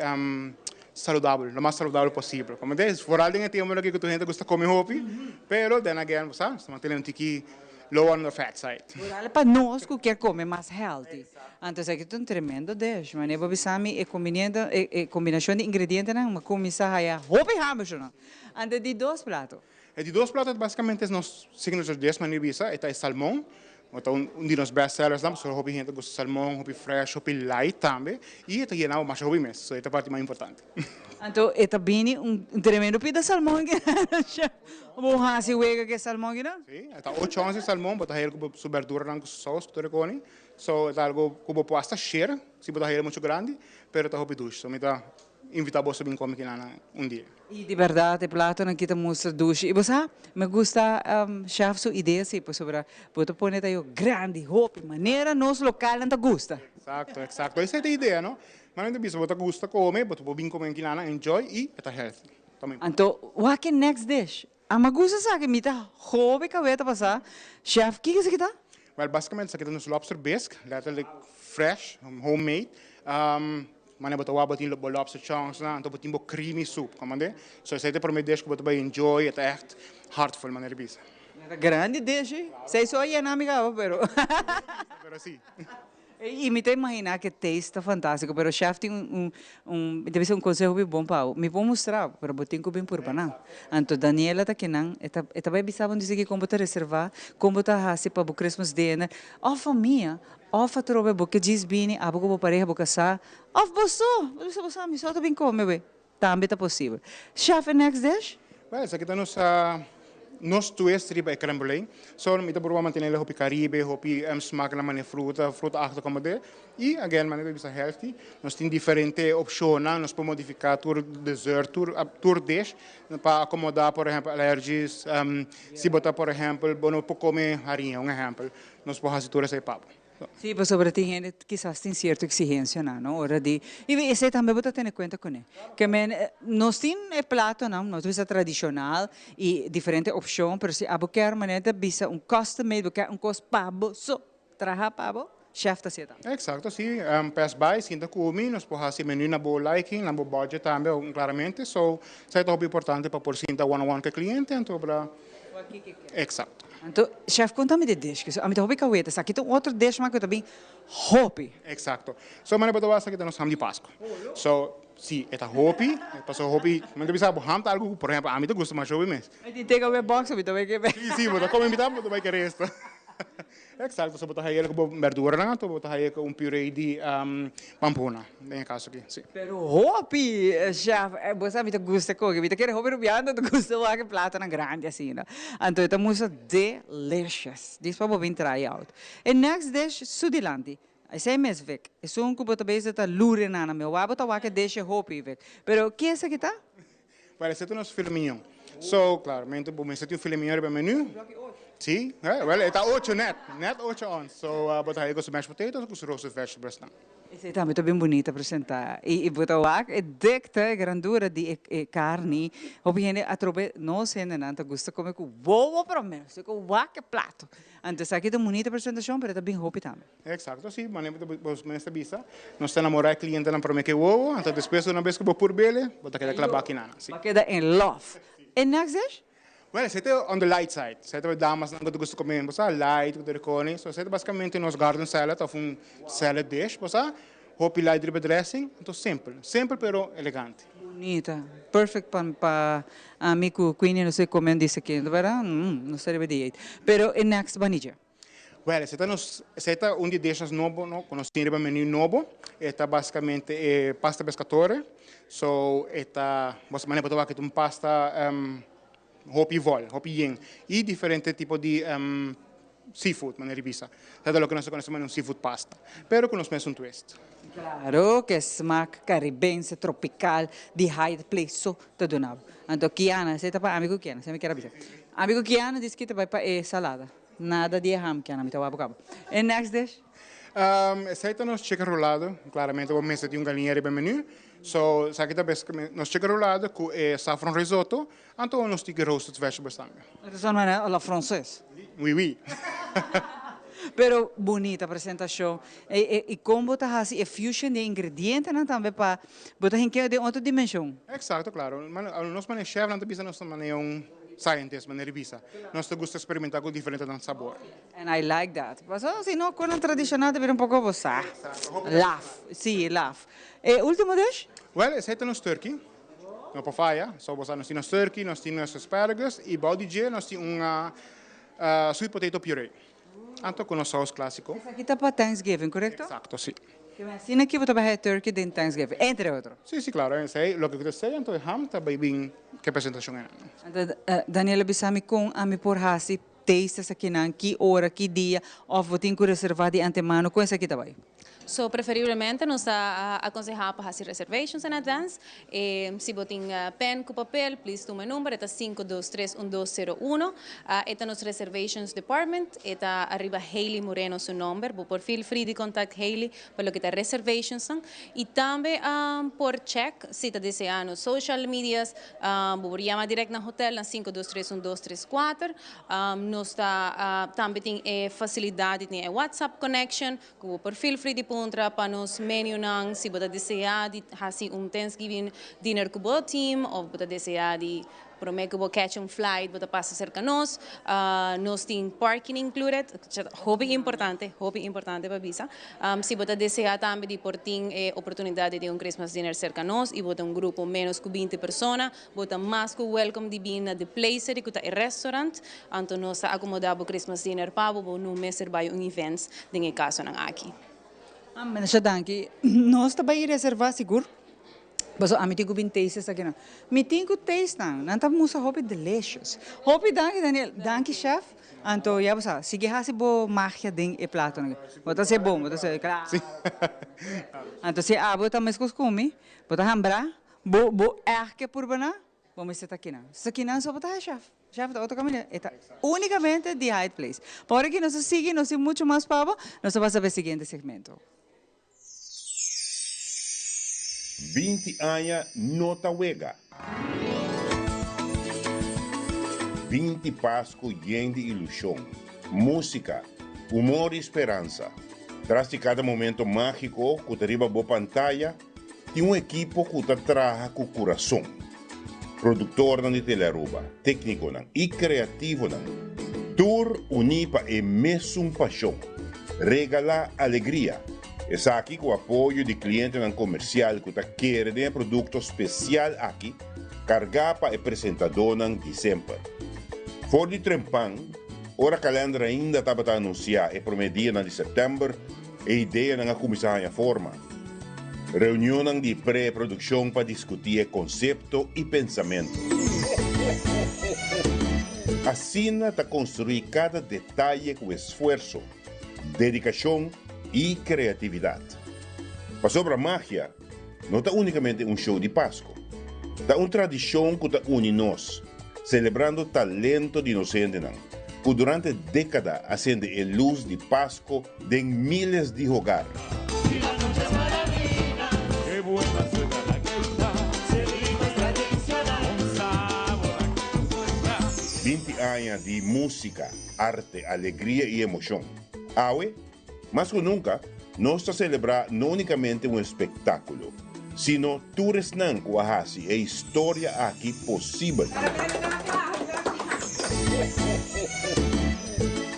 Speaker 22: saudável, o mais saudável possível. Como nós, por alguém tem uma que a gente gosta de comer hobby, pero then again, sabe, estamos tendo aqui low on the fat side.
Speaker 3: Para nós que quer comer mais healthy. Então, aqui é um tremendo dish, mas eu vou saber a combinação de ingredientes, mas começar a hobby hamburger. Então, de 2 pratos.
Speaker 22: De 2 pratos, basicamente, é nosso signature dish, mas nibisa, é salmão. Então, de nos best sellers, só hobby gente gosta de salmão, hobby fresh, hobby light também, e está ganhando mais hobby mesmo, so esta parte mais importante.
Speaker 3: Então, está bem tremendo pida salmão aqui, bom hasi wega que salmão aqui, não?
Speaker 22: Sim, está 8 onças de salmão, botar ele com sua verdura com sauce, que tu recone, so é algo que você pode share, se botar ele muito grande, pero está hobby duche, so me está invitar você a vir comer aqui dia.
Speaker 3: E de verdade, o prato aqui está muito doce. E você, me gusta, chef, sua ideia, sim, sobre você pôr aí grande, roupa, maneira, nos local, não te gusta.
Speaker 22: Exato. Essa é a ideia, não? Mas não você gosta de comer, você pode vir comer aqui, enjoy e está healthy.
Speaker 3: Então, o que é o next dish? A me gusta, sabe, me está hobby que vai passar. Chef, o que é isso aqui tá?
Speaker 22: Well, basicamente, isso aqui é lobster bisque, literally fresh, homemade. Mana betul wabah tin lobster chunks na, então botin bo creamy soup, comande. So essa é para me deixar que botar enjoy, é echt heartful maneira bisa.
Speaker 3: Grande dish, sei só aí na amiga, pero.
Speaker 22: Pero sim.
Speaker 3: E me tem imaginar que taste está fantástico, pero o chef tem deve ser conselho bem bom para me vou mostrar, pero botin ko bem por banana. Então Daniela tá aqui não, eta vai bisaban dizer que como botar reservar, como botar hasi para o Christmas dinner, a família, a trobe porque diz bem, a boca pareja boca sa, of bosso, você me solta bem come, também tá possível. Chef, next dish?
Speaker 22: Well, essa aqui tá nos nós twist riba e creme brulee. So, mita por manter hopi Caribe, hopi smaak na mane fruta achter como de. E again, mane bisa healthy. Nós tem diferente opções, nós podemos modificar tur dessert, tur dish para acomodar, por exemplo, alergias. Se botar, por exemplo, não pode comer farinha, exemplo, nós podemos fazer tudo esse papo.
Speaker 3: Sí, pues sobre ti gente quizás tem cierta exigencia, ¿no? Ahora di y ese también vos tener cuenta con él. Que nos tiene plato, ¿no? Nos visa tradicional y diferente opción, pero si abo quer maneta visa un custom made, porque un cos pabo, so traja pabo. Chef tá certo.
Speaker 22: Exato, sim. Pass by, sinta come, nós podemos fazer menu na boa liking, na boa budget também, claramente. So, isso é muito importante para por sinta one-on-one com o cliente, então para... Exato.
Speaker 3: Então, chef, conta-me de dish. A mim tá hobby kaweta, aqui tem outro dish, mas que eu também hobby.
Speaker 22: Exato. So, mas depois aqui nós temos de Páscoa. So, sim, é hobby, passou hobby, mas bisa ham tá algo, por exemplo, a mim gosta mais hobby mesmo.
Speaker 3: Aí tem takeaway box, eu também quer.
Speaker 22: Sim, mas como invitar, eu também quero isso. Exato, so botar aí com verdura, né? Tu botar aí com purê de pampona, em caso aqui, sim.
Speaker 3: Pero hobby, chef, você me gusta coisa, me quer hobby rubiando, tu gusta lá que plata na grande assim, né? Então esta música delicious. This para vir try out. And next dish sudilandi. I say mes vek. É um cubo também está lure na meu, abo tá wa que dish hobby vek. Pero que é essa que tá?
Speaker 22: Parece que nós filé mignon. So, claramente, bom, mas tem um filé mignon para menu. Sim, well, está 8 net 8 on. So, botar aí com os mashed potatoes, com os roasted vegetables.
Speaker 3: Esse também está bem bonito apresentar. E botar lá, é decta, é grandura de carne. Obviamente, a trobe não se ainda não gosta comer com boa para mim, se com que prato. Então, aqui tem bonita apresentação, mas está bem hobby também.
Speaker 22: Exato, sim, mas nós bisa, nós estamos namorar cliente não para me que ovo, então depois uma vez que vou por bele, botar aquela baquinana.
Speaker 3: Vai quedar em love. E next dish?
Speaker 22: Well, você está on the light side. Você está damas não gosta de comer, você light, com recone. So, você está basicamente nos garden salad, ou salad dish, você hopi light drip dressing, então simple, pero elegante.
Speaker 3: Bonita, perfect para amigo Queenie, não sei como disse aqui, não sei de jeito. Pero e next vanilla.
Speaker 22: Well, você está de dishes novo, no, nós temos menu novo. Está basicamente pasta pescatore. So, está você maneira para que pasta hopi vol, hopi yen e diferente tipo de seafood, maneira visa. É o que nós conhecemos seafood pasta, pero com um twist.
Speaker 3: Claro, que smaak caribense, tropical, de high place, so te donava. Então, Kiana, você está para amigo Kiana, você me quer avisar. Amigo Kiana disse que te vai para salada. Nada de ham, Kiana, me estava a cabo. E next dish?
Speaker 22: Aceita nos chicken rolado, claramente vamos meter de galinheiro bem menu. So, sa kita nos chicken rolado com saffron risotto, então nos tigre roasted vegetables também.
Speaker 3: Isso não é a francesa?
Speaker 22: Oui.
Speaker 3: Pero bonita apresentação. E como botar assim, a fusion de ingredientes também para botar em que de outra dimensão.
Speaker 22: Exato, claro. Nós mané chef não bisa nós mané scientist, mané revisa. Nós gosta experimentar com diferentes sabor.
Speaker 3: And I like that. Mas se não com tradicional deve um pouco boçar. Laugh, sim, laugh. E último dish?
Speaker 22: Well, esse é nos turkey. No papaya, nós temos turkey, nós temos asparagus e body gel, nós temos sweet potato puree. Anto com o sauce clássico.
Speaker 3: Isso aqui está para Thanksgiving, correto?
Speaker 22: Exato, sim.
Speaker 3: Assim aqui você vai turkey de Thanksgiving, entre outros.
Speaker 22: Sim, claro. O que eu sei, então é ham, está bem que apresentação é.
Speaker 3: Daniela Bissami com a me por hasi taste aqui não, que hora, que dia, ou vou ter que reservar de antemano, com isso aqui também.
Speaker 5: So, preferivelmente, nos aconsejamos para fazer reservations in advance. Se você tem pen com papel, please tome o número, é 523-1201. É nos reservations department, é arriba Hailey Moreno seu número. Por feel free de contact Hailey para o que está reservations. E também por check, se está desejando nos social medias, vou chamar direto na hotel na 523-1234. Nós também tem facilidade, tem WhatsApp connection, por feel free de para nos menu nang se você desejar de fazer Thanksgiving dinner com o team ou você desejar de prometer que você catch flight, você passa cerca nós tem parking included, hobby importante para visa. Se você desejar também de por ter oportunidade de Christmas dinner cerca nós e você grupo menos que 20 pessoas, você mais que welcome de vir na the place de que é restaurant, então nós acomodamos Christmas dinner para você no mês servir events de caso aqui.
Speaker 3: Mas danke. Nós também reservar seguro? Mas a mim tenho bem taste aqui não. Me tenho taste não tá musa hopi delicious. Hopi danke Daniel, danke chef. Anto ya basa, sige hasi bo magia ding e plato não. Bota se bom, bota se claro. Anto se abo tá mais costume, bota hambra, bo erke por bana, vamos ser aqui não. Isso aqui não só bota chef. Chef da outra caminho, eta unicamente de Hyatt Place. Por que nós sigue, nós temos muito mais para, nós vamos ver o seguinte segmento.
Speaker 9: 20 anos nota wega. 20 Páscoa lleno de ilusão, música, humor e esperança. Tras de cada momento mágico que arriba boa pantalla, tem equipo que trabalha com o coração. Produtor de Telearuba, técnico e criativo. Tour unipa e mesmo paixão. Regala alegria. Está aqui com o apoio de cliente comercial que quer de produto especial aqui, cargapa e apresentador de sempre. For de trempan, ora calendário ainda estava a anunciar e prometia de setembro e ideia na começar a forma. Reunião de pré-produção para discutir conceito e pensamento. Assim, está construir cada detalhe com esforço, dedicação e criatividade. Para sobre a magia, não está unicamente show de Páscoa. Está uma tradição que une nós, celebrando o talento de inocente, que durante décadas acende a luz de Páscoa em milhares de hogares. 20 anos de música, arte, alegria e emoção. Aue, mais que nunca, nós estamos celebrando não unicamente um espetáculo, sino tours nan que a história aqui possível.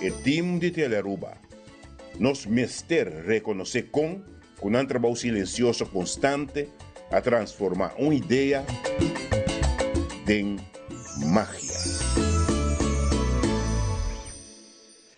Speaker 9: O time de Telearuba, nos mester reconhecer com um trabalho silencioso constante a transformar uma ideia em magia.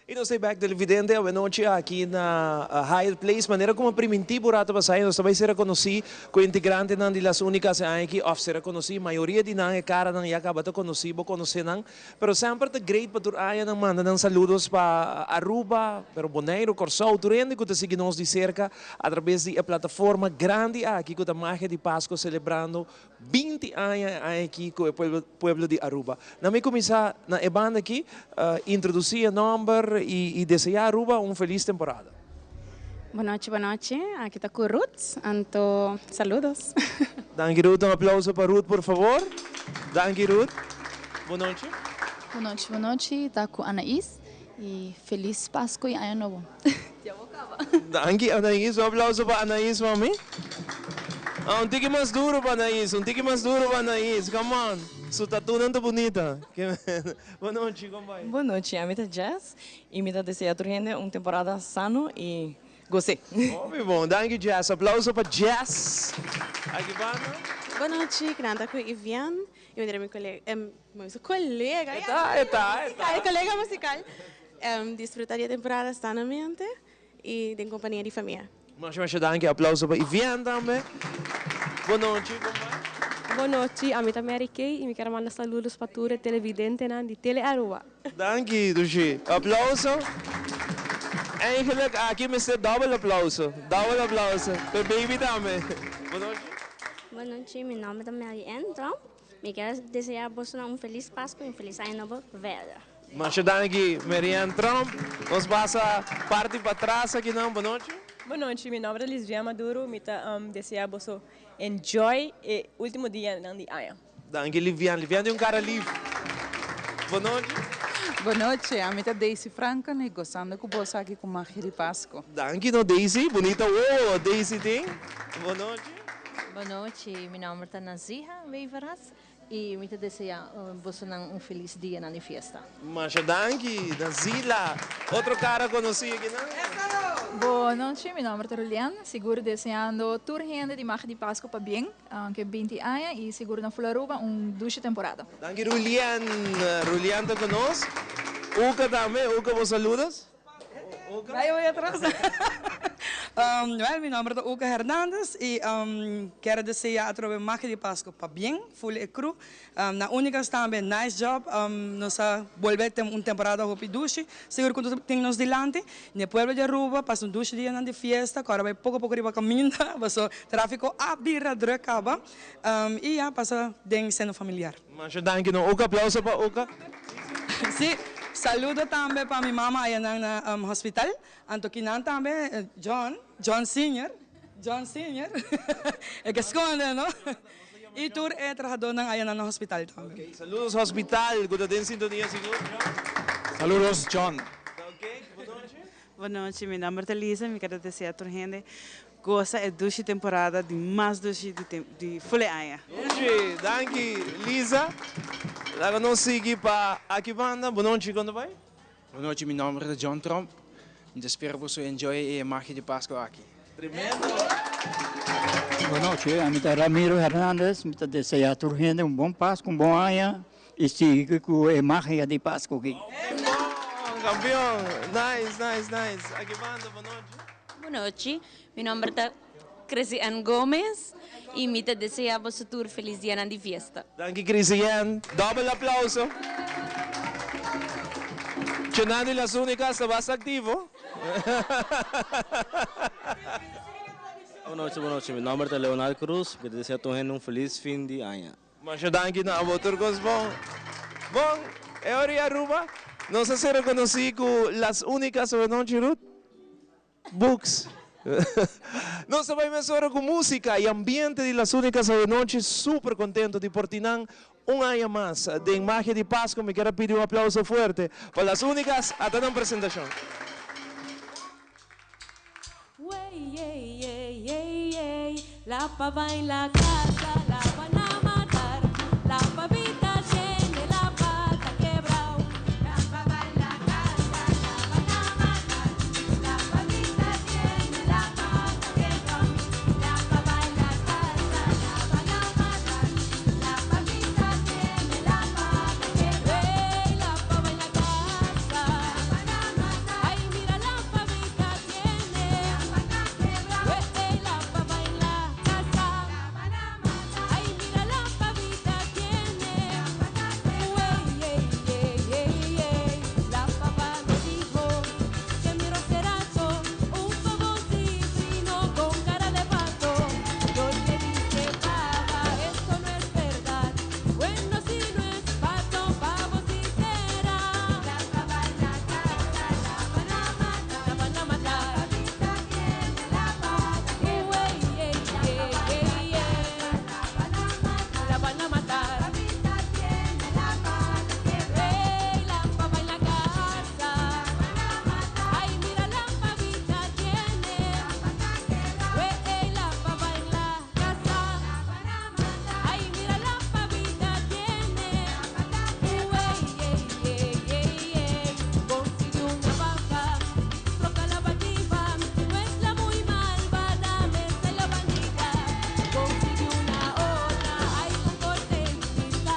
Speaker 2: E nós estamos back televidente, a noite aqui na Hyatt Place, maneira como primitivo rato para sair, nós também será conhecido com integrante de las únicas aqui, ou será conhecido, maioria de nós é cara não acaba de conhecer, vou conhecer não, pero sempre é great para tu aí não manda não saludos para Aruba, para Bonaire, Corsol, turende que te sigue nos de cerca através da plataforma grande aqui com a magia de Páscoa celebrando 20 anos aqui com o pueblo de Aruba. Na me começar na banda aqui, introduzir o nome e desejar a Aruba feliz temporada.
Speaker 13: Boa noite. Aqui está com Ruth, então saludos.
Speaker 2: Danke Ruth, aplauso para Ruth, por favor. Danke Ruth. Boa noite.
Speaker 23: Boa noite, está com Anaís e feliz Páscoa e Ano Novo.
Speaker 2: Danke Anaís, aplauso para Anaís, mami. Tique mais duro para Anaís, tique mais duro para Anaís, come on. Sua tatu não está bonita. Boa noite, como vai?
Speaker 24: Boa noite, a minha Jazz e minha deseja uma temporada sano e gostei.
Speaker 2: Muito bom, danke Jazz. Aplauso para Jazz. Aqui vamos.
Speaker 25: Boa noite, Granda com Ivian. Eu direi meu colega.
Speaker 2: Está.
Speaker 25: Colega musical. Desfrutaria a temporada sanamente e em companhia de família.
Speaker 2: Mas danke, aplauso para Ivian também. Boa noite, como vai?
Speaker 26: Boa noite, a mim também é Kay e me quero mandar saludos para todos os televidentes de Telearuba.
Speaker 2: Danke, Dushi. Aplauso. Eigenlijk aqui me ser double aplauso. Double aplauso. Para baby também. Boa noite.
Speaker 27: Boa noite, meu nome é Marianne Trump. Me quero desejar a você feliz Páscoa e feliz Ano Novo velho.
Speaker 2: Mas danke, Marianne Trump. Nós passa parte para trás aqui não. Boa noite.
Speaker 26: Boa noite, meu nome é Lisvia Maduro. Me desejar a você enjoy o último dia de ano.
Speaker 2: Danke, Livian. Livian é cara livre. Boa noite.
Speaker 28: Boa noite, a minha Daisy Franca e gostando com você aqui com magia de Páscoa.
Speaker 2: Danke, no Daisy. Bonita. Oh, Daisy tem. Boa noite.
Speaker 29: Boa noite, meu nome é Naziha Veivaras e me deseja você feliz dia na festa.
Speaker 2: Mas danke, Nazila. Outro cara conhecido aqui, não?
Speaker 23: Boa noite, meu nome é Rulian. Seguro desejando toda gente de magia de Páscoa para bem, que 20 anos e seguro na Floriba ducha temporada.
Speaker 2: Danke, Rulian. Rulian está conosco. Uca também. Uca, vos saludos.
Speaker 23: Vai atrás.
Speaker 21: Well, mi nombre es Uca Hernández y quero desejar a través de Magia de Pascua para bien, full e cru. Na única também, nice job. Nós volver uma temporada roupa duche. Seguro que tu tem nos delante. No pueblo de Aruba, passa duche dia na de fiesta. Agora vai pouco a pouco riba caminho. Passou tráfico abira druk acaba. E já passa den seno familiar.
Speaker 2: Mas danke no Uca, aplauso para Uca.
Speaker 21: Sim. Saludo também para minha mama aí no hospital. Antoquinan também, John Senior. É que esconde, não? E tu é trabalhador aí no hospital também.
Speaker 2: Okay. Saludos hospital, good day sintonia siguro.
Speaker 1: Saludos John.
Speaker 2: Okay, boa noite.
Speaker 28: Boa noite, meu nome é Lisa, me quero dizer a toda gente gosta é duche temporada de mais duche de full aia.
Speaker 2: Duche, danke Lisa. Agora nós seguimos para aqui banda. Boa noite, quando vai?
Speaker 1: Boa noite, meu nome é John Trump. Espero que você enjoy a magia de Páscoa aqui.
Speaker 2: Tremendo.
Speaker 10: Boa noite, eu sou Ramiro Hernandes, eu desejo a toda gente bom Páscoa, bom ano e siga com a magia de Páscoa aqui.
Speaker 2: Campeão, nice. Aqui banda, boa noite.
Speaker 12: Boa noite, meu nome é Cristian Gomes e me desejo a você tour feliz dia de festa.
Speaker 2: Danke Cristian, double aplauso. Cenando las únicas, ¿vas activo?
Speaker 14: Boa noite, meu nome é Leonardo Cruz, que desejo a todos feliz fim de ano.
Speaker 2: Mas danke na aboturcos bom. Bom, é hora de Aruba. Não sei se reconheci com las únicas sobre noite, Ruth. Books. Nós vamos agora com música e ambiente de las únicas sobre noite, super contento de Portinán. Un año más de Magia de Pascua. Me quiero pedir un aplauso fuerte para las únicas hasta una presentación.
Speaker 15: La pava en la casa, la van a matar. La pavita tiene la pata quebrada. La pava en la casa, la van a matar. La pavita tiene la pata quebrada. La pava en la casa, la van a matar. La pavita tiene la pata quebrada. La pava en la casa, la van a matar. Ay, mira la pavita tiene la pata quebrada. La pava en la casa, la van a matar. Ay, mira la pavita tiene la pata quebrada. La pava me dijo que mi rosterazo un pavoncito con cara de pato. Yo le dije, pava, esto no es verdad. Bueno, si no es pato, pavo si será. La pava en la casa, la van a matar. La van a matar. La pavita tiene la pata quebrada. La van a matar. La pavita tiene la pata quebrada. La pava en la casa, la van a matar. Ay, mira la pavita tiene la pata quebrada. La pava en la casa, la van a matar. Ay, mira la pavita tiene la pata quebrada. Consiguió una vaca, floca la vaquiva, no es la muy malvada, me se la bandita. Consiguió una ola, ay, con corte y lista,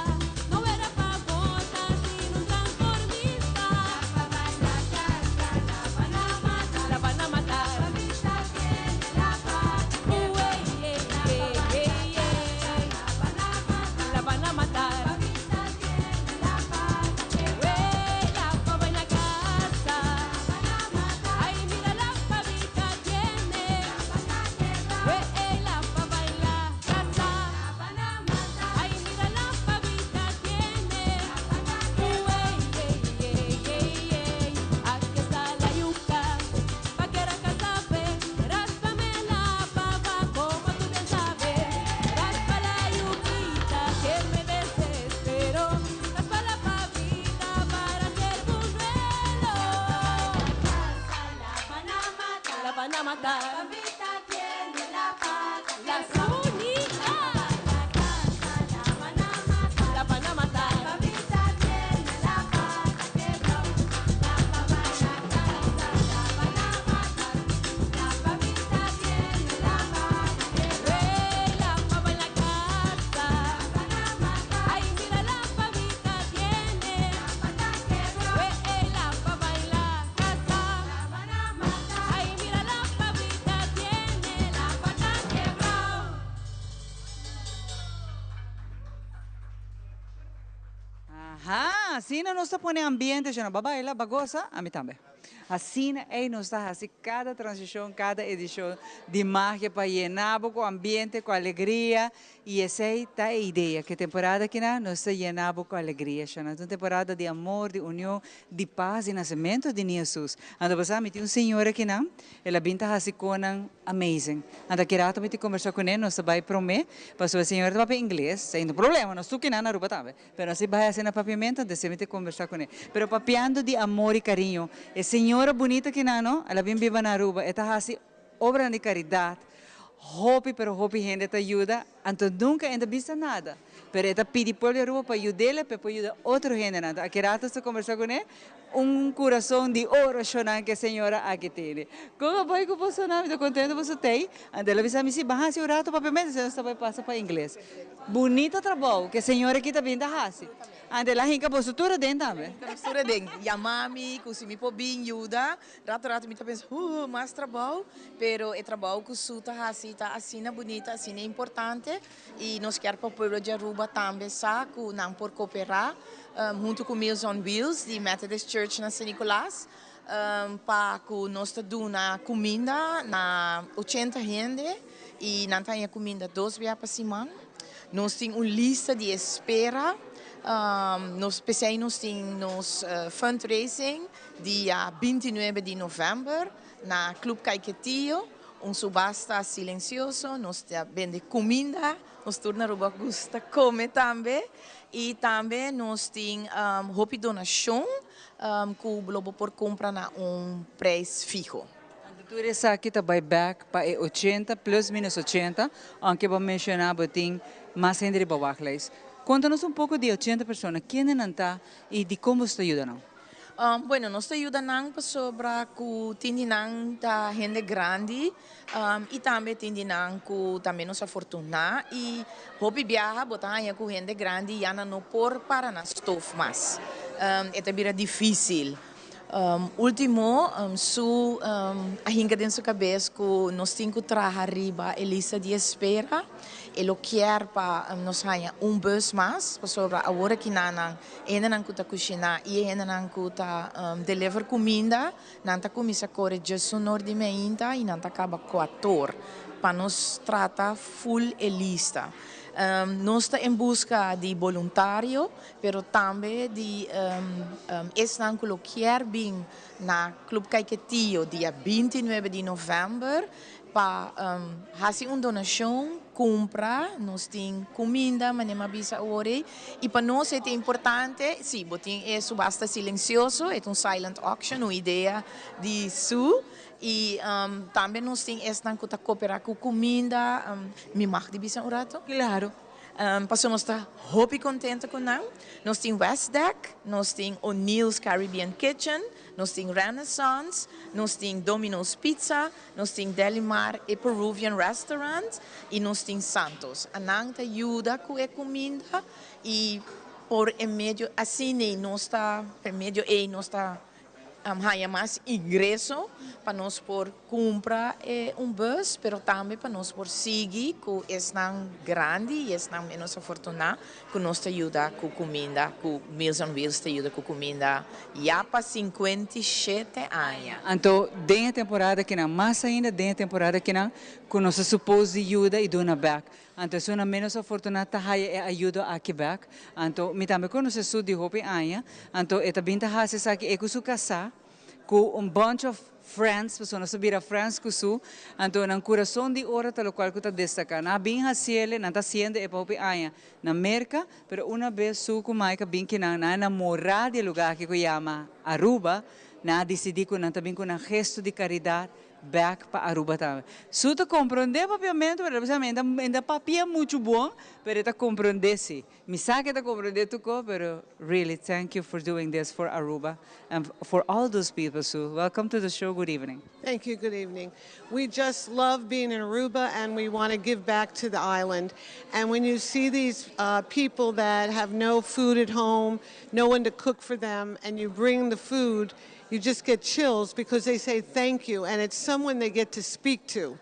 Speaker 15: no era famosa, sino un transformista. La pava en la casa, la van a matar. La van a matar. La pavita tiene la pata quebrada. La van a matar. La pavita tiene la pata quebrada. La pava en la casa, la van a matar. Ay, mira la pavita tiene la pata quebrada. La pava en la casa, la van a matar. Ay, mira la pavita tiene la pata quebrada. Aquí está la yuca, vaquera casabe, ráspame la pava como tú bien sabes. Raspa la yuquita que me desespero, raspa la pavita para hacer buñuelo. La van a matar, la van a matar. La pavita tiene la pata, las únicas. La van a matar, la van a matar. La pavita tiene la pata quebrada. La pava en la casa, la van a matar. La pavita tiene la pata quebrada. La pava en la casa, la van a matar. Ay, mira la pavita tiene la pata quebrada. La pava en la casa, la van a matar. Ay, mira la pavita tiene
Speaker 3: assim nós está põe ambiente, já não babaila, bagosa, a mim também. Assim é nós está assim cada transição, cada edição de marca para llenar com ambiente, com alegria e essa é a ideia que temporada que nós está llenando com alegria, já uma temporada de amor, de união, de paz e nascimento de Jesus. Ando passando tem senhora que não, ela binta assim com amazing. Ando que rato me te conversar com ele, nós vai prometer, passou a senhora para inglês, sem problema, nós tu que na Aruba também, pero nós vai assim na papiamento, antes de me te conversar com ele, pero papiando de amor e carinho, a senhora bonita que não, ela vem viva na Aruba, esta assim obra de caridade. Hopi, pero hopi gente te ajuda, então nunca ainda vista nada. Pero esta pedi por a Aruba para ajudá-la, para ajudar outro gente. Aqui rato se conversar com ele, coração de oração que a senhora aqui tem. Como vai que você não está contente você tem? Então ela disse a mim se barra se o rato para primeiro, você não vai passar para inglês. Bonito trabalho que a senhora aqui também está fazendo. Então ela hinca postura dentro também.
Speaker 4: Postura dentro. Yamami, kusimi po bem ajuda. Rato me tá pensando, mais trabalho, pero é trabalho que suta assim bonita, assim é importante e nós quer para o povo de Aruba também sabe não por cooperar junto com Meals on Wheels de Methodist Church na São Nicolás para que nós damos comida na 80 gente e não tem comida 2 vezes por semana. Nós temos uma lista de espera. Nós temos fundraising dia 29 de novembro na Club Caiquetillo, subasta silencioso, nós vendemos comida, nós torna Aruba gusta comer também e também nós temos roupa donação que o Globo por compra na preço fixo.
Speaker 3: Tu essa aqui está buyback para 80 plus minus 80, aunque vamos mencionar botin mais gente de Bawaclais. Conta-nos pouco de 80 pessoas, quem não está e de como está ajudando?
Speaker 4: Bueno, nós ajudamos sobre que tem da gente grande e também tem que também nos afortunar e hobby viaja botar com gente grande e não por para na estofa mais. É também difícil. Último, a gente dentro da cabeça que nós temos que trabalhar arriba a lista de espera. Ele quer para nós ganhar bus mais, para sobre a hora que ainda não está cozinhar e ainda não está deliver comida, não está começar a correr just no de meinta e não está acaba 4 para nos tratar full a lista. Nós estamos em busca de voluntário, pero também de estão que quer vir na Club Caiquetillo dia 29 de novembro para fazer uma donação, comprar, nós temos comida, manema bisa ore e para nós é importante, sim, é subasta silencioso, é silent auction, uma ideia de e também nós temos esta que cooperar com comida, me marca de bisa rato?
Speaker 3: Claro.
Speaker 4: Passou nós está muito contente com nós. Nós temos West Deck, nós temos O'Neill's Caribbean Kitchen, nós temos Renaissance, nós temos Domino's Pizza, nós temos Delimar e Peruvian Restaurant e nós temos Santos. A Nanta ajuda com a comida e por meio assim nós está por meio nós está há mais ingresso para nós por comprar bus, pero também para nós por seguir que é grande e é menos afortunado que nós ajuda com comida, que Meals on Wheels te ajuda com comida já para 57 anos.
Speaker 3: Então, tem a temporada que não, mais ainda tem a temporada que não, que nós supôs ajuda e dona back. Então, se não menos afortunada ajuda aqui back. Então, me também conhece su de hopi aia. Então, esta binta hase sabe que su casa com bunch of friends, pessoas subir a friends com su. Então, no coração de hora tal qual que está destacar. Na bem hasiele, não está sendo é para hopi aia. Na merca, pero uma vez su com maica bem que na namorar de lugar que chama Aruba, na decidi que não também com um gesto de caridade back para Aruba também. Se tu compreender papiamento, ainda papia é muito bom, mas tu compreender sim. Me sabe que tu compreender tudo, mas really thank you for doing this for Aruba and for all those people. So welcome to the show. Good evening.
Speaker 6: Thank you. Good evening. We just love being in Aruba, and we want to give back to the island. And when you see these people that have no food at home, no one to cook for them, and you bring the food, you just get chills because they say thank you, and it's someone they get to speak to.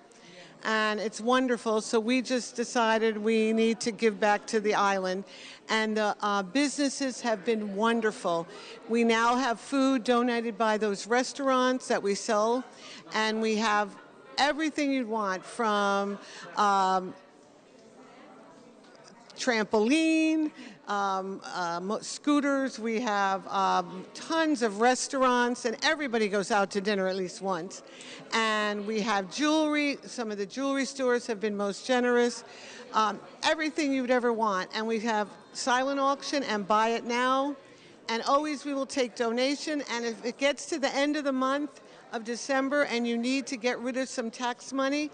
Speaker 6: and it's wonderful. So we just decided we need to give back to the island. And the businesses have been wonderful. We now have food donated by those restaurants that we sell, and we have everything you'd want, from trampoline, scooters. We have tons of restaurants, and everybody goes out to dinner at least once. And we have jewelry. Some of the jewelry stores have been most generous. Everything you'd ever want. And we have silent auction and buy it now. And always we will take donation. And if it gets to the end of the month of December and you need to get rid of some tax money,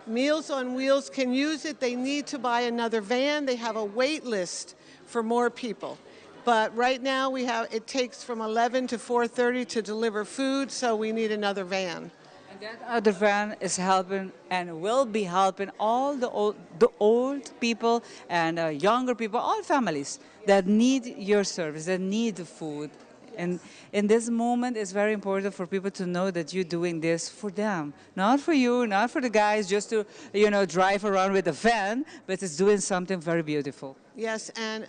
Speaker 6: Meals on Wheels can use it. They need to buy another van. They have a wait list for more people. But right now it takes from 11 to 4:30 to deliver food, so we need another van.
Speaker 3: And that other van is helping and will be helping all the old people and younger people, all families that need your service, that need the food. And in this moment, it's very important for people to know that you're doing this for them. Not for you, not for the guys just to, drive around with a van, but it's doing something very beautiful.
Speaker 6: Yes, and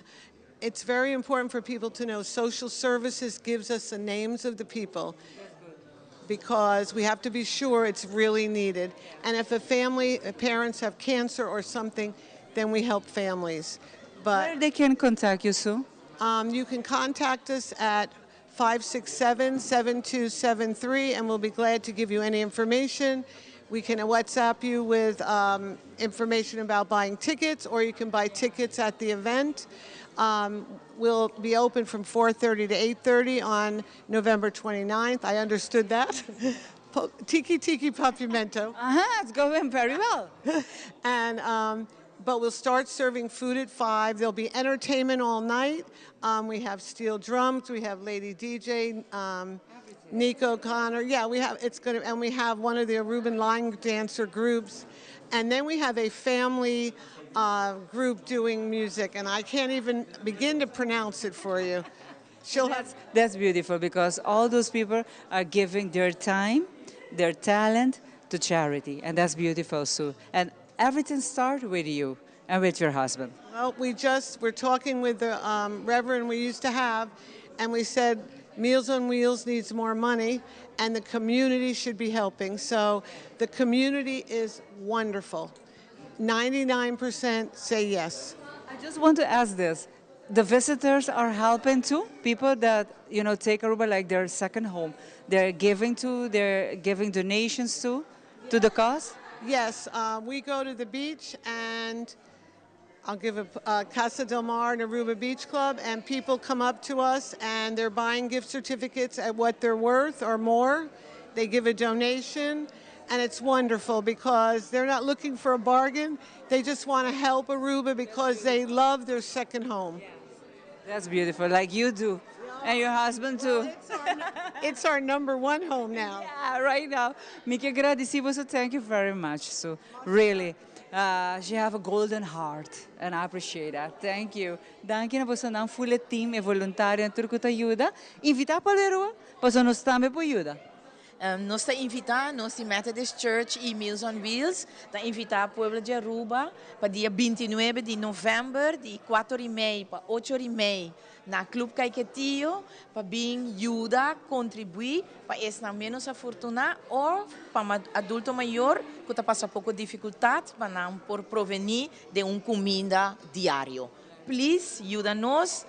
Speaker 6: it's very important for people to know social services gives us the names of the people, because we have to be sure it's really needed. And if parents have cancer or something, then we help families. But
Speaker 3: where they can contact you, Sue?
Speaker 6: You can contact us at 567-7273, and we'll be glad to give you any information. We can WhatsApp you with information about buying tickets, or you can buy tickets at the event. We'll be open from 4:30 to 8:30 on November 29th. I understood that. Tiki Tiki Papiamento.
Speaker 3: It's going very well.
Speaker 6: And but we'll start serving food at 5. There'll be entertainment all night. We have steel drums. We have Lady DJ, Nico Connor. Yeah, we have. And we have one of the Aruban line dancer groups, and then we have a family group doing music, and I can't even begin to pronounce it for you.
Speaker 3: That's beautiful, because all those people are giving their time, their talent to charity, and that's beautiful, Sue. And everything starts with you and with your husband.
Speaker 6: Well, we're talking with the Reverend we used to have, and we said Meals on Wheels needs more money, and the community should be helping. So the community is wonderful. 99% say yes.
Speaker 3: I just want to ask this. The visitors are helping too? People that, take Aruba like their second home. They're giving donations to the cause?
Speaker 6: Yes, we go to the beach, and I'll give a Casa del Mar and Aruba Beach Club, and people come up to us and they're buying gift certificates at what they're worth or more. They give a donation, and it's wonderful because they're not looking for a bargain. They just want to help Aruba because they love their second home.
Speaker 3: That's beautiful, like you do. And your husband too.
Speaker 6: It's our #1 home now.
Speaker 3: Yeah, right now. Miki agradecido, so thank you very much, Sue. Really. She have a golden heart, and I appreciate that. Thank you. Danke na po sa nang full team e voluntário na turco ta ajuda. Invita pa lero, pa so nos tambe po ajuda.
Speaker 4: Nós está invitar nossa Methodist Church e Meals on Wheels, está invitar o povo de Aruba para dia 29 de novembro, de 4:30 para 8:30, na Club Caiquetillo, para vir ajudar, contribuir para esse menos afortunado ou para adulto maior que está passando pouco dificuldade para não por provenir de comida diário. Please, ajuda-nos.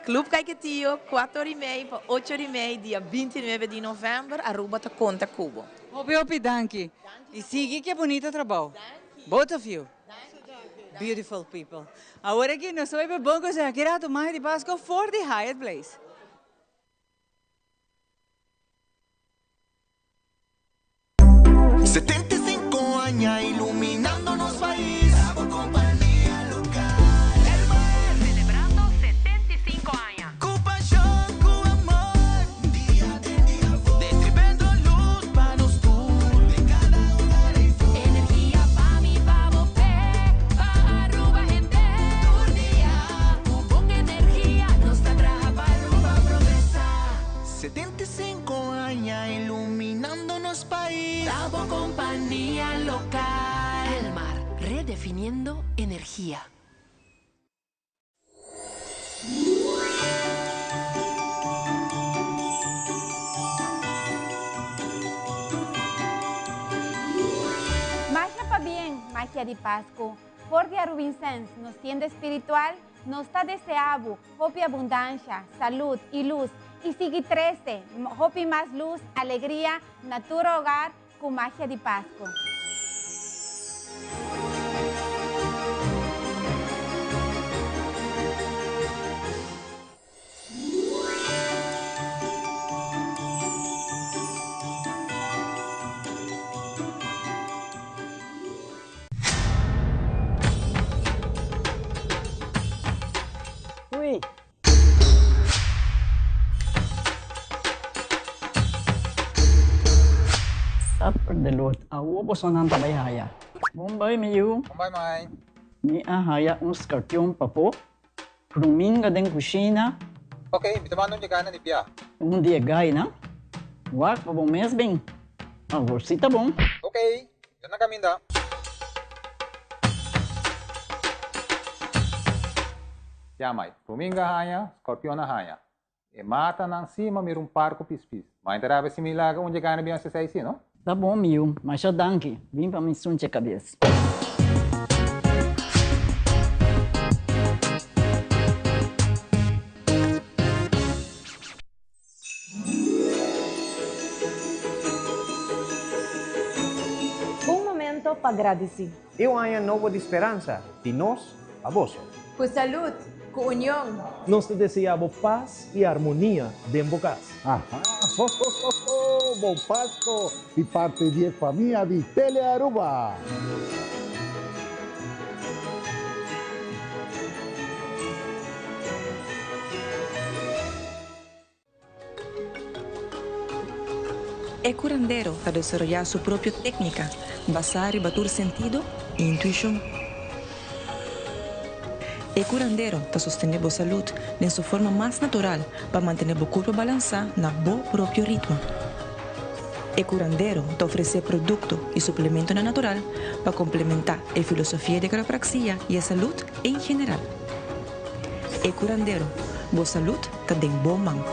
Speaker 4: Club Caiquetillo, 4:30 para 8:30, dia 29 de novembro, Aruba ta conta Cubo.
Speaker 3: Hopi, danke. E siga que bonito trabalho. Both of you. Beautiful people. Agora que nós vamos bom que já quero tomar de Páscoa for the Hyatt Place.
Speaker 7: Años iluminando nos país. Por compañía local. El mar celebrando 75 años. Con pasión, con amor. Día de día. Distribuyendo luz para nos todos. De cada hogar y full. Energía pa' mi pavo pa' Aruba gente. Turnia. Con energía nos trabaja pa' Aruba progresar. 75 años iluminando nos país. Por compañía local.
Speaker 5: Redefiniendo energía.
Speaker 8: Magia para bien, magia de Pasco. Porque a Rubinsens nos tienda espiritual, nos está deseando hope abundancia, salud y luz. Y sigue 13, hope más luz, alegría, natura hogar con magia de Pasco.
Speaker 10: Uy. Tapos delot, awo bosonan tabayaya. Bombay miyu.
Speaker 11: Bombay mai.
Speaker 10: Ni ahaya scorpion papo. Pruminga den kusina.
Speaker 11: Okay, bitamano niya kana ni Pia.
Speaker 10: Dia gay na. Wak pa bom mes bem. Agora si tá bom.
Speaker 11: Okay, yan na kami da. Yamay, Puminga hanya, Scorpion na hanya. E mata ng cima mir parco pispis. Mas interava se milaga onde gana bem se sai no?
Speaker 10: Tá bom, miu, mas já danke. Vim para me sunche cabeça.
Speaker 8: Momento para agradecer.
Speaker 2: Eu há novo de esperança, de nós a vós.
Speaker 8: Com saúde, com união.
Speaker 2: Nós te desejamos paz e harmonia dentro da casa.
Speaker 16: Bom Pasco de parte de família de Telearuba.
Speaker 17: É curandeiro a desarrollar sua própria técnica, basada em bater sentido e intuição. É curandeiro a sustentar a saúde de sua forma mais natural para manter o corpo balançado na seu próprio ritmo. É curandeiro a oferecer produto e suplemento natural para complementar a filosofia de quiropraxia e a saúde em geral. É curandeiro, boa saúde está em boa mão.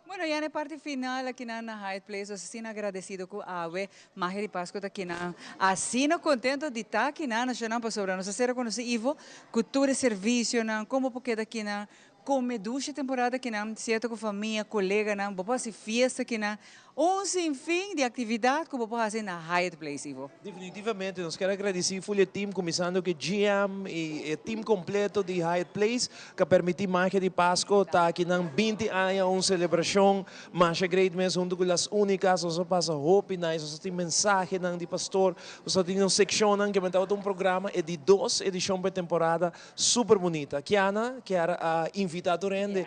Speaker 3: Bueno, ya na parte final aqui na Hyatt Place, eu sinto agradecido com a Awe, Magia de Pasco aqui na. Assim, contento de estar aqui na Nacional para sobrar. Nós será conhecer Ivo, cultura e serviço, como porque daqui na come ducha temporada aqui na, certo com família, colega na, vou fazer festa aqui na, sem fim de atividade que vou fazer na Hyatt Place, Ivo.
Speaker 2: Definitivamente, nós queremos agradecer o time, começando com o GM e o time completo de Hyatt Place, que permitiu Magia de Pasco estar aqui na 20 anos, uma celebração, Magia Great Mess, junto com as únicas, nós passa hope, nós temos mensagem de pastor, nós temos uma seção que vai um programa de 2 edições por temporada, super bonita. Kiana, quero invitar a rende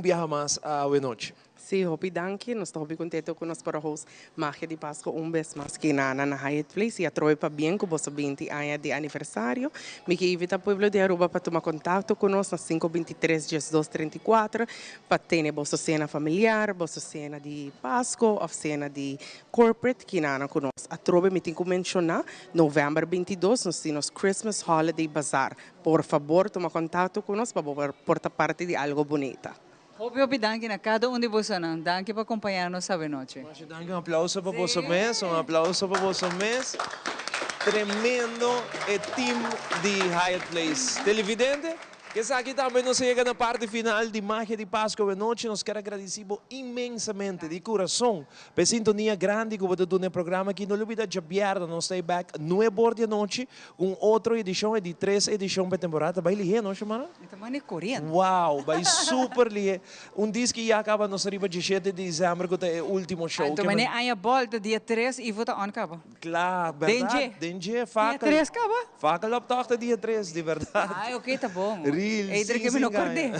Speaker 2: viaje mais a noite.
Speaker 18: Sim, hopi danke. Nós estamos contentos com nós para host Magia de Pasco vez mais que na Hyatt Place e a tropa para bem com vosso 20 anos de aniversário. Me que invita o povo de Aruba para tomar contato conosco na 523-1234 para ter vossa cena familiar, vossa cena de Pasco, ou cena de corporate que na conosco. A tropa me tem que mencionar novembro 22 nós temos Christmas Holiday Bazaar. Por favor, toma contato conosco para portar parte de algo bonito.
Speaker 3: Hope danke na cada de vocês. Danke por acompanhar-nos essa noite.
Speaker 2: Danke, um aplauso para você mês, um aplauso para você mês. Tremendo time de Hyatt Place. Televidente, que aqui também nós chegamos na parte final de Magia de Pasco de noite. Nós queremos agradecer imensamente, de coração, pela sintonia grande que você no programa. Que não olvida de aberta, nós estamos back 9 horas da noite, com outra edição, de 3 edições por temporada. Vai ligar, não, chamada?
Speaker 3: Então, é coreano.
Speaker 2: Uau, vai super ligar. Disco que acaba nos arriba de 7 de dezembro, que é o último show.
Speaker 3: Então, mas é a volta, dia 3, e vou estar on cabo.
Speaker 2: Claro, verdade. Dengue, faca.
Speaker 3: Dia 3 cabo?
Speaker 2: Faca, laptop, dia 3, de verdade.
Speaker 3: Ok, tá bom.
Speaker 2: Abril.
Speaker 3: Either que me no acordé.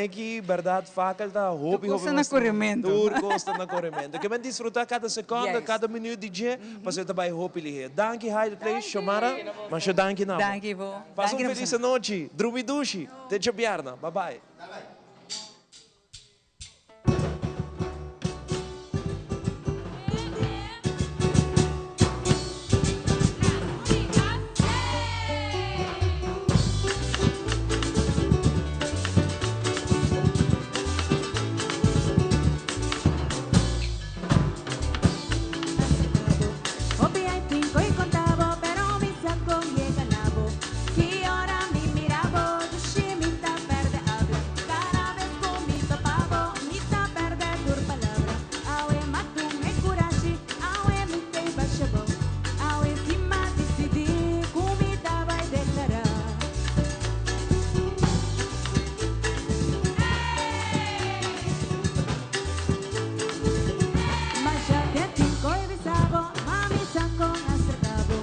Speaker 2: Aqui, verdade, faculta, hopi,
Speaker 3: Costa na corrimento.
Speaker 2: Costa na corrimento. Que men desfrutar cada segundo, cada minuto de dia, para você também hopi lihe. Danke, Highlight Place, Shomara, mas eu danke não.
Speaker 3: Danke, Ivo.
Speaker 2: Faça
Speaker 3: Danke,
Speaker 2: feliz noite. Drumi dushi. Te chabiarna. Bye bye.
Speaker 15: Hopi hay 5 y contavo, pero mi saco llega nabo. Y ahora mi mirabo, dushimita verde habla. Cada vez con mi topavo, mita verde por palabra. Awe matu me curashi, awe mi te bashabo. Awe sima decidi, comida vai declarar. Mas já tem 5 e bisabo, mami saco acertavo.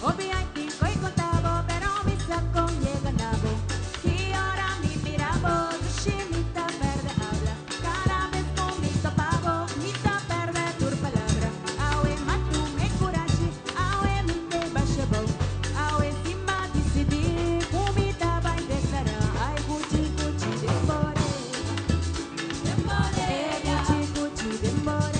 Speaker 15: Hopi hay 5 y contavo, pero mi saco llega nabo. Y ahora mi mirabo, dushimita verde habla. Cada vez con mi topavo, mita verde por palabra. Awe matu me curashi, awe mi te bashabo. Awe sima decidi, comida vai declarar. Ai, cuchi, cuchi, demore. Cuchi, cuchi, demore.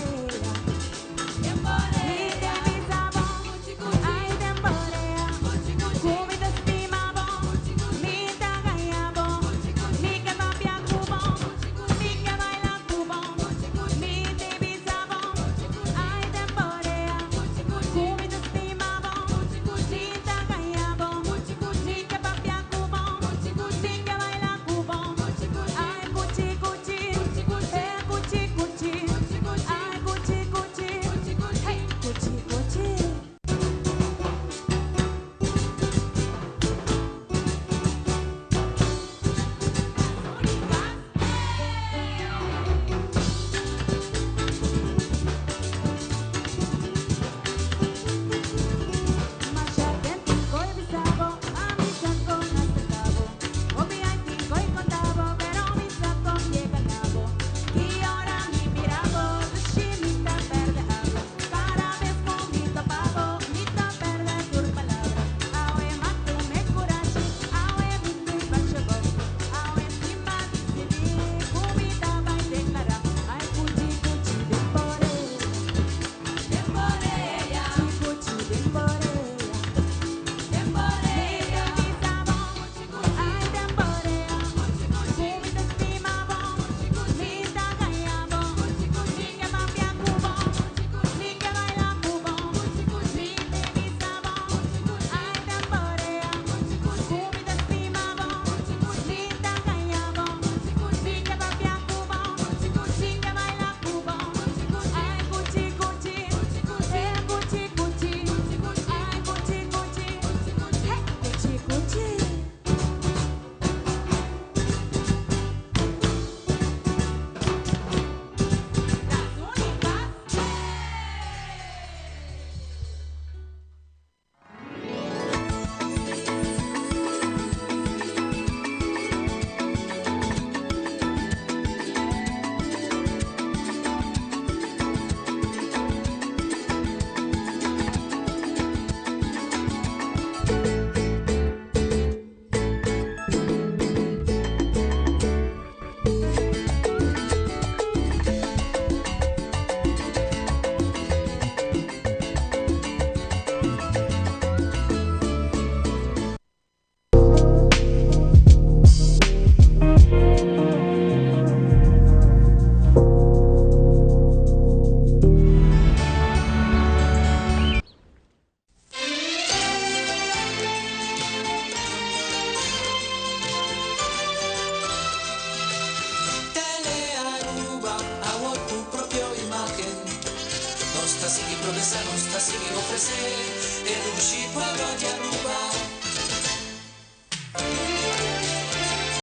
Speaker 7: Nostra sighi progressare, nostra sighi offre